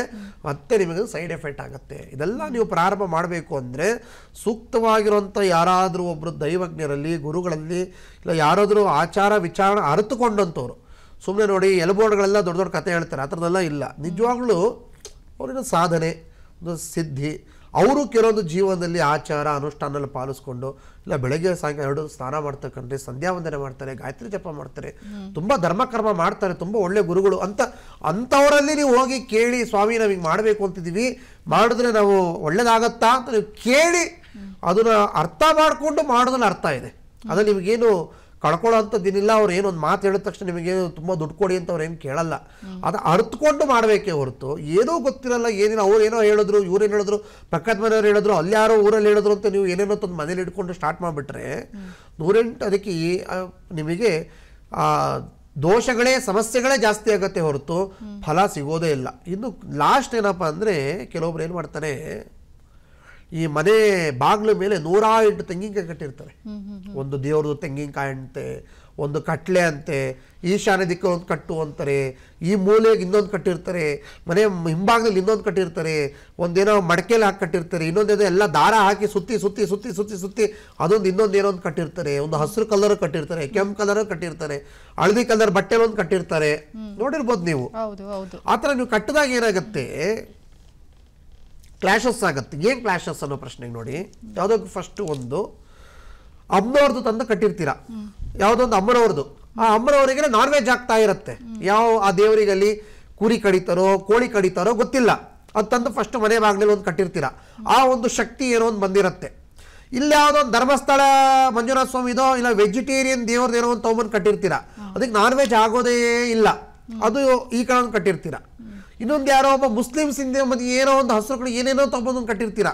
ಮತ್ತೆ ನಿಮಗೆ ಸೈಡ್ ಎಫೆಕ್ಟ್ ಆಗುತ್ತೆ. ಇದೆಲ್ಲ ನೀವು ಪ್ರಾರಂಭ ಮಾಡಬೇಕು ಅಂದರೆ ಸೂಕ್ತವಾಗಿರುವಂಥ ಯಾರಾದರೂ ಒಬ್ಬರು ದೈವಜ್ಞರಲ್ಲಿ ಗುರುಗಳಲ್ಲಿ ಇಲ್ಲ ಯಾರಾದರೂ ಆಚಾರ ವಿಚಾರ ಅರಿತುಕೊಂಡಂಥವ್ರು. ಸುಮ್ಮನೆ ನೋಡಿ ಎಲ್ಬೋರ್ಡ್ಗಳೆಲ್ಲ ದೊಡ್ಡ ದೊಡ್ಡ ಕತೆ ಹೇಳ್ತಾರೆ, ಆ ಥರದ್ದೆಲ್ಲ ಇಲ್ಲ. ನಿಜವಾಗ್ಲೂ ಅವರಿನ ಸಾಧನೆ ಒಂದು ಸಿದ್ಧಿ, ಅವರು ಕೆಲವೊಂದು ಜೀವನದಲ್ಲಿ ಆಚಾರ ಅನುಷ್ಠಾನ ಪಾಲಿಸ್ಕೊಂಡು ಇಲ್ಲ ಬೆಳಗ್ಗೆ ಸಾಯಂಕಾಲ 2 ಸ್ನಾನ ಮಾಡ್ತಕ್ಕಂಥ ಸಂಧ್ಯಾ ವಂದನೆ ಮಾಡ್ತಾರೆ, ಗಾಯತ್ರಿ ಜಪ ಮಾಡ್ತಾರೆ, ತುಂಬ ಧರ್ಮಕರ್ಮ ಮಾಡ್ತಾರೆ, ತುಂಬ ಒಳ್ಳೆ ಗುರುಗಳು ಅಂಥವರಲ್ಲಿ ನೀವು ಹೋಗಿ ಕೇಳಿ ಸ್ವಾಮಿ ನಾವು ಹಿಂಗೆ ಮಾಡಬೇಕು ಅಂತಿದ್ದೀವಿ, ಮಾಡಿದ್ರೆ ನಾವು ಒಳ್ಳೇದಾಗತ್ತಾ ಅಂತ ನೀವು ಕೇಳಿ ಅದನ್ನು ಅರ್ಥ ಮಾಡಿಕೊಂಡು ಮಾಡೋದ್ರಲ್ಲಿ ಅರ್ಥ ಇದೆ. ಅದ್ರಲ್ಲಿ ನಿಮಗೇನು ಕಳ್ಕೊಳ್ಳೋ ಅಂಥದ್ದೇನಿಲ್ಲ. ಅವ್ರು ಏನೊಂದು ಮಾತು ಹೇಳಿದ ತಕ್ಷಣ ನಿಮಗೆ ತುಂಬ ದುಡ್ಡು ಕೊಡಿ ಅಂತ ಅವ್ರು ಏನು ಕೇಳಲ್ಲ. ಅದು ಅರ್ಥಕೊಂಡು ಮಾಡಬೇಕೇ ಹೊರತು ಏನೂ ಗೊತ್ತಿರಲ್ಲ, ಏನೇನೋ ಅವ್ರು ಏನೋ ಹೇಳಿದ್ರು, ಇವ್ರೇನು ಹೇಳಿದ್ರು, ಪಕ್ಕದ ಮನೆಯವ್ರು ಹೇಳಿದ್ರು, ಅಲ್ಲಿ ಯಾರೋ ಊರಲ್ಲಿ ಹೇಳಿದ್ರು ಅಂತ ನೀವು ಏನೇನೋ ತಂದು ಮನೇಲಿ ಇಟ್ಕೊಂಡು ಸ್ಟಾರ್ಟ್ ಮಾಡಿಬಿಟ್ರೆ 108 ಅದಕ್ಕೆ ನಿಮಗೆ ದೋಷಗಳೇ ಸಮಸ್ಯೆಗಳೇ ಜಾಸ್ತಿ ಆಗುತ್ತೆ ಹೊರತು ಫಲ ಸಿಗೋದೇ ಇಲ್ಲ. ಇನ್ನು ಲಾಸ್ಟ್ ಏನಪ್ಪ ಅಂದರೆ ಕೆಲವೊಬ್ರು ಏನು ಮಾಡ್ತಾರೆ, ಈ ಮನೆ ಬಾಗಿಲ ಮೇಲೆ 108 ತೆಂಗಿನಕಾಯಿ ಕಟ್ಟಿರ್ತಾರೆ. ಒಂದು ದೇವ್ರದ್ದು ತೆಂಗಿನಕಾಯಿ ಅಂತೆ, ಒಂದು ಕಟ್ಲೆ ಅಂತೆ, ಈಶಾನ್ಯ ದಿಕ್ಕ ಒಂದು ಕಟ್ಟು ಅಂತಾರೆ, ಈ ಮೂಲೆಗೆ ಇನ್ನೊಂದು ಕಟ್ಟಿರ್ತಾರೆ, ಮನೆ ಹಿಂಭಾಗದಲ್ಲಿ ಇನ್ನೊಂದು ಕಟ್ಟಿರ್ತಾರೆ, ಒಂದೇನೋ ಮಡಕೆಯಲ್ಲಿ ಹಾಕಿ ಕಟ್ಟಿರ್ತಾರೆ, ಇನ್ನೊಂದೇನೋ ಎಲ್ಲ ದಾರ ಹಾಕಿ ಸುತ್ತಿ ಸುತ್ತಿ ಸುತ್ತಿ ಸುತ್ತಿ ಸುತ್ತಿ ಅದೊಂದು ಇನ್ನೊಂದು ಏನೋ ಒಂದು ಕಟ್ಟಿರ್ತಾರೆ, ಒಂದು ಹಸಿರು ಕಲರ್ ಕಟ್ಟಿರ್ತಾರೆ, ಕೆಂಪು ಕಲರ್ ಕಟ್ಟಿರ್ತಾರೆ, ಹಳದಿ ಕಲರ್ ಬಟ್ಟೆ ಒಂದು ಕಟ್ಟಿರ್ತಾರೆ. ನೋಡಿರ್ಬೋದು ನೀವು. ಆ ಥರ ನೀವು ಕಟ್ಟಿದಾಗ ಏನಾಗುತ್ತೆ, ಕ್ಲಾಶಸ್ ಆಗುತ್ತೆ. ಏನು ಕ್ಲಾಶಸ್ ಅನ್ನೋ ಪ್ರಶ್ನೆಗೆ ನೋಡಿ, ಯಾವುದೋ ಫಸ್ಟ್ ಒಂದು ಅಮ್ಮನವ್ರದ್ದು ತಂದು ಕಟ್ಟಿರ್ತೀರ, ಯಾವುದೊಂದು ಅಮ್ಮನವ್ರದ್ದು, ಆ ಅಮ್ಮನವರಿಗೆ ನಾನ್ ವೆಜ್ ಆಗ್ತಾ ಇರುತ್ತೆ. ಯಾವ ಆ ದೇವರಿಗಲ್ಲಿ ಕುರಿ ಕಡಿತಾರೋ ಕೋಳಿ ಕಡಿತಾರೋ ಗೊತ್ತಿಲ್ಲ, ಅದು ತಂದು ಫಸ್ಟ್ ಮನೆ ಬಾಗಿಲಲ್ಲಿ ಒಂದು ಕಟ್ಟಿರ್ತೀರ. ಆ ಒಂದು ಶಕ್ತಿ ಏನೋ ಒಂದು ಬಂದಿರುತ್ತೆ. ಇಲ್ಲಿ ಯಾವುದೋ ಒಂದು ಧರ್ಮಸ್ಥಳ ಮಂಜುನಾಥ ಸ್ವಾಮಿದೋ ಇಲ್ಲ ವೆಜಿಟೇರಿಯನ್ ದೇವ್ರದ್ದು ಏನೋ ಒಂದು ತೊಗೊಂಬಂದು ಕಟ್ಟಿರ್ತೀರ, ಅದಕ್ಕೆ ನಾನ್ ವೆಜ್ ಆಗೋದೇ ಇಲ್ಲ, ಅದು ಈ ಕಡೆ ಒಂದು ಕಟ್ಟಿರ್ತೀರ. ಇನ್ನೊಂದು ಯಾರೋ ಒಬ್ಬ ಮುಸ್ಲಿಮ್ಸ್ ಇಂದ ಮತ್ತೆ ಏನೋ ಒಂದು ಹಸಿರು ಕಡೆ ಏನೇನೋ ತೊಗೊಂಬಂದು ಕಟ್ಟಿರ್ತೀರ.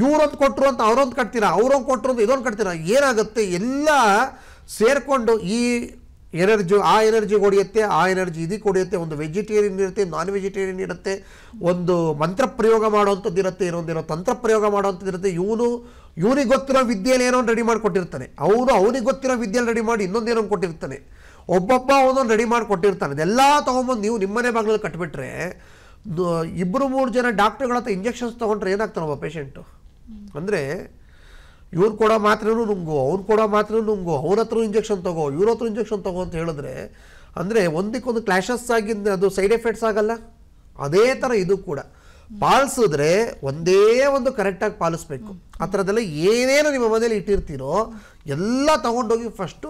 ಇವ್ರೊಂದು ಕೊಟ್ಟರು ಅಂತ ಅವ್ರೊಂದು ಕಟ್ತೀರಾ, ಅವ್ರೊಂದು ಕೊಟ್ಟರು ಅಂತ ಇದೊಂದು ಕಟ್ತೀರಾ. ಏನಾಗುತ್ತೆ, ಎಲ್ಲ ಸೇರಿಕೊಂಡು ಈ ಎನರ್ಜಿ ಆ ಎನರ್ಜಿಗೆ ಹೊಡೆಯುತ್ತೆ, ಆ ಎನರ್ಜಿ ಇದಕ್ಕೆ ಹೊಡೆಯುತ್ತೆ. ಒಂದು ವೆಜಿಟೇರಿಯನ್ ಇರುತ್ತೆ, ನಾನ್ ವೆಜಿಟೇರಿಯನ್ ಇರುತ್ತೆ, ಒಂದು ಮಂತ್ರ ಪ್ರಯೋಗ ಮಾಡುವಂಥದ್ದು ಇರುತ್ತೆ, ಇನ್ನೊಂದೇನೋ ತಂತ್ರ ಪ್ರಯೋಗ ಮಾಡುವಂಥದ್ದು ಇರುತ್ತೆ. ಇವನಿಗೆ ಗೊತ್ತಿರೋ ವಿದ್ಯೆಯಲ್ಲಿ ಏನೋ ರೆಡಿ ಮಾಡಿ ಕೊಟ್ಟಿರ್ತಾನೆ, ಅವನಿಗೆ ಗೊತ್ತಿರೋ ವಿದ್ಯೆಯಲ್ಲಿ ರೆಡಿ ಮಾಡಿ ಇನ್ನೊಂದೇನೋ ಕೊಟ್ಟಿರ್ತಾನೆ, ಒಬ್ಬೊಬ್ಬ ಒಂದೊಂದು ರೆಡಿ ಮಾಡಿ ಕೊಟ್ಟಿರ್ತಾನೆ. ಅದೆಲ್ಲ ತೊಗೊಂಬಂದು ನೀವು ನಿಮ್ಮನೆ ಬಾಗಿಲಲ್ಲಿ ಕಟ್ಟಿಬಿಟ್ರೆ 2-3 ಜನ ಡಾಕ್ಟರ್ಗಳ ಹತ್ರ ಇಂಜೆಕ್ಷನ್ಸ್ ತೊಗೊಂಡ್ರೆ ಏನಾಗ್ತಾನೆ ಒಬ್ಬ ಪೇಷಂಟು ಅಂದರೆ, ಇವ್ರು ಕೊಡೋ ಮಾತ್ರೆನೂ ನುಂಗು, ಅವ್ನು ಕೊಡೋ ಮಾತ್ರೆನೂ ನುಂಗು, ಅವ್ರ ಹತ್ರ ಇಂಜೆಕ್ಷನ್ ತಗೋ, ಇವ್ರ ಹತ್ರ ಇಂಜೆಕ್ಷನ್ ತಗೋ ಅಂತ ಹೇಳಿದ್ರೆ, ಅಂದರೆ ಒಂದಕ್ಕೊಂದು ಕ್ಲಾಶಸ್ ಆಗಿದ್ದು ಅದು ಸೈಡ್ ಎಫೆಕ್ಟ್ಸ್ ಆಗಲ್ಲ. ಅದೇ ಥರ ಇದು ಕೂಡ ಪಾಲಿಸಿದ್ರೆ ಒಂದೇ ಒಂದು ಕರೆಕ್ಟಾಗಿ ಪಾಲಿಸ್ಬೇಕು. ಆ ಥರದ್ದೆಲ್ಲ ಏನೇನು ನಿಮ್ಮ ಮನೇಲಿ ಇಟ್ಟಿರ್ತೀರೋ ಎಲ್ಲ ತೊಗೊಂಡೋಗಿ ಫಸ್ಟು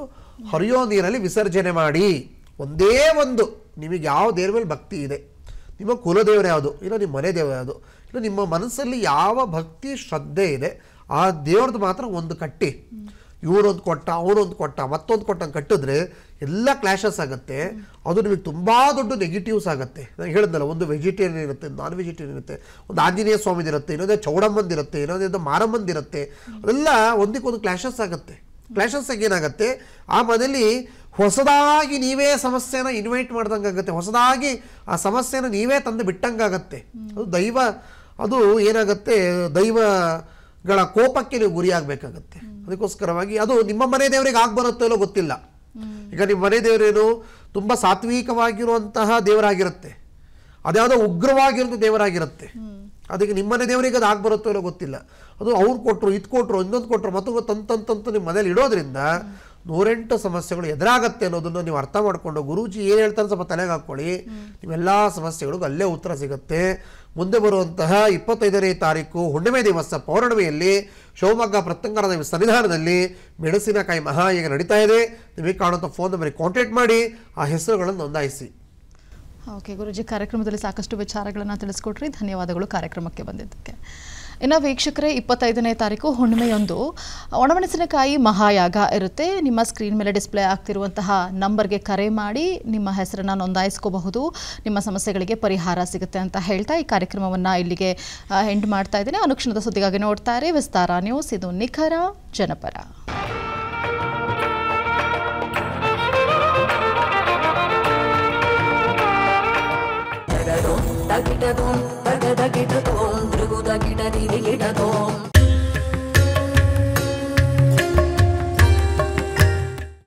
ಹರಿಯೋ ನೀರಲ್ಲಿ ವಿಸರ್ಜನೆ ಮಾಡಿ. ಒಂದೇ ಒಂದು ನಿಮಗೆ ಯಾವ ದೇವ್ರ ಮೇಲೆ ಭಕ್ತಿ ಇದೆ, ನಿಮ್ಮ ಕುಲದೇವರು ಯಾವುದು, ಇಲ್ಲ ನಿಮ್ಮ ಮನೆ ದೇವರು ಯಾವುದು, ಇಲ್ಲ ನಿಮ್ಮ ಮನಸ್ಸಲ್ಲಿ ಯಾವ ಭಕ್ತಿ ಶ್ರದ್ಧೆ ಇದೆ, ಆ ದೇವ್ರದ್ದು ಮಾತ್ರ ಒಂದು ಕಟ್ಟಿ. ಇವರೊಂದು ಕೊಟ್ಟ, ಅವರೊಂದು ಕೊಟ್ಟ, ಮತ್ತೊಂದು ಕೊಟ್ಟ ಕಟ್ಟಿದ್ರೆ ಎಲ್ಲ ಕ್ಲಾಶಸ್ ಆಗುತ್ತೆ. ಅದು ನಿಮಗೆ ತುಂಬ ದೊಡ್ಡ ನೆಗೆಟಿವ್ಸ್ ಆಗುತ್ತೆ. ನಾನು ಹೇಳಿದ್ನಲ್ಲ, ಒಂದು ವೆಜಿಟೇರಿಯನ್ ಇರುತ್ತೆ, ನಾನ್ ವೆಜಿಟೇರಿಯನ್ ಇರುತ್ತೆ, ಒಂದು ಆಂಜನೇಯ ಸ್ವಾಮಿದಿರುತ್ತೆ, ಇನ್ನೊಂದೇ ಚೌಡಮ್ಮಂದಿರುತ್ತೆ, ಇನ್ನೊಂದೇ ಮಾರಮ್ಮಂದಿರುತ್ತೆ. ಅದೆಲ್ಲ ಒಂದಕ್ಕೊಂದು ಕ್ಲಾಶಸ್ ಆಗುತ್ತೆ. ಕ್ಲಾಶಸ್ ಆಗಿ ಏನಾಗುತ್ತೆ, ಆ ಮನೇಲಿ ಹೊಸದಾಗಿ ನೀವೇ ಸಮಸ್ಯೆನ ಇನ್ವೈಟ್ ಮಾಡ್ದಂಗೆ ಆಗುತ್ತೆ, ಹೊಸದಾಗಿ ಆ ಸಮಸ್ಯೆನ ನೀವೇ ತಂದು ಬಿಟ್ಟಂಗಾಗತ್ತೆ. ಅದು ಏನಾಗುತ್ತೆ, ದೈವಗಳ ಕೋಪಕ್ಕೆ ನೀವು ಗುರಿಯಾಗಬೇಕಾಗತ್ತೆ. ಅದಕ್ಕೋಸ್ಕರವಾಗಿ ಅದು ನಿಮ್ಮ ಮನೆ ದೇವರಿಗೆ ಬರುತ್ತೋ ಇಲ್ಲೋ ಗೊತ್ತಿಲ್ಲ. ಈಗ ನಿಮ್ಮ ಮನೆ ದೇವರೇನು ತುಂಬ ಸಾತ್ವಿಕವಾಗಿರುವಂತಹ ದೇವರಾಗಿರುತ್ತೆ, ಅದ್ಯಾವುದೋ ಉಗ್ರವಾಗಿರೋ ದೇವರಾಗಿರುತ್ತೆ. ಅದಕ್ಕೆ ನಿಮ್ಮನೆ ದೇವರಿಗೆ ಅದು ಬರುತ್ತೋ ಇಲ್ಲೋ ಗೊತ್ತಿಲ್ಲ. ಅದು ಅವ್ರು ಕೊಟ್ಟರು, ಇದು ಕೊಟ್ಟರು, ಇನ್ನೊಂದು ಕೊಟ್ಟರು, ಮತ್ತೊಂದು ತಂತಂತಂತ ನಿಮ್ಮ ಮನೇಲಿ ಇಡೋದ್ರಿಂದ 108 ಸಮಸ್ಯೆಗಳು ಎದುರಾಗತ್ತೆ ಅನ್ನೋದನ್ನು ನೀವು ಅರ್ಥ ಮಾಡಿಕೊಂಡು ಗುರೂಜಿ ಏನು ಹೇಳ್ತಾರೆ ಸ್ವಲ್ಪ ತಲೆಗೆ ಹಾಕ್ಕೊಳ್ಳಿ. ನೀವೆಲ್ಲ ಸಮಸ್ಯೆಗಳಿಗೂ ಅಲ್ಲೇ ಉತ್ತರ ಸಿಗುತ್ತೆ. ಮುಂದೆ ಬರುವಂತಹ 25ನೇ ತಾರೀಕು ಹುಣ್ಣಿಮೆ ದಿವಸ ಪೌರ್ಣಿಮೆಯಲ್ಲಿ ಶಿವಮೊಗ್ಗ ಪ್ರತ್ಯಂಗರ ಸನ್ನಿಧಾನದಲ್ಲಿ ಮೆಣಸಿನಕಾಯಿ ಮಹಾಯಜ್ಞ ನಡೀತಾ ಇದೆ. ನಿಮಗೆ ಕಾಣುವಂಥ ಫೋನ್ ನಂಬರಿಗೆ ಕಾಂಟ್ಯಾಕ್ಟ್ ಮಾಡಿ ಆ ಹೆಸರುಗಳನ್ನು ನೋಂದಾಯಿಸಿ. ಓಕೆ ಗುರುಜಿ, ಕಾರ್ಯಕ್ರಮದಲ್ಲಿ ಸಾಕಷ್ಟು ವಿಚಾರಗಳನ್ನು ತಿಳಿಸ್ಕೊಟ್ರಿ, ಧನ್ಯವಾದಗಳು ಕಾರ್ಯಕ್ರಮಕ್ಕೆ ಬಂದಿದ್ದಕ್ಕೆ. ಇನ್ನು ವೀಕ್ಷಕರೇ, 25ನೇ ತಾರೀಕು ಹುಣ್ಣಿಮೆಯೊಂದು ಒಣಮೆಣಸಿನಕಾಯಿ ಮಹಾಯಾಗ ಇರುತ್ತೆ. ನಿಮ್ಮ ಸ್ಕ್ರೀನ್ ಮೇಲೆ ಡಿಸ್ಪ್ಲೇ ಆಗ್ತಿರುವಂತಹ ನಂಬರ್ಗೆ ಕರೆ ಮಾಡಿ ನಿಮ್ಮ ಹೆಸರನ್ನು ನೋಂದಾಯಿಸ್ಕೋಬಹುದು, ನಿಮ್ಮ ಸಮಸ್ಯೆಗಳಿಗೆ ಪರಿಹಾರ ಸಿಗುತ್ತೆ ಅಂತ ಹೇಳ್ತಾ ಈ ಕಾರ್ಯಕ್ರಮವನ್ನು ಇಲ್ಲಿಗೆ ಎಂಡ್ ಮಾಡ್ತಾ ಇದ್ದೀನಿ. ಅನುಕ್ಷಣದ ಸುದ್ದಿಗಾಗಿ ನೋಡ್ತಾ ಇರಿ ವಿಸ್ತಾರ ನ್ಯೂಸ್, ಇದು ನಿಖರ ಜನಪರ. ತಗಿಟದೋಂ ತಗದಗಿಟದೋಂ ತ್ರಿಗುದಗಿಟದಿಗಿಟದೋಂ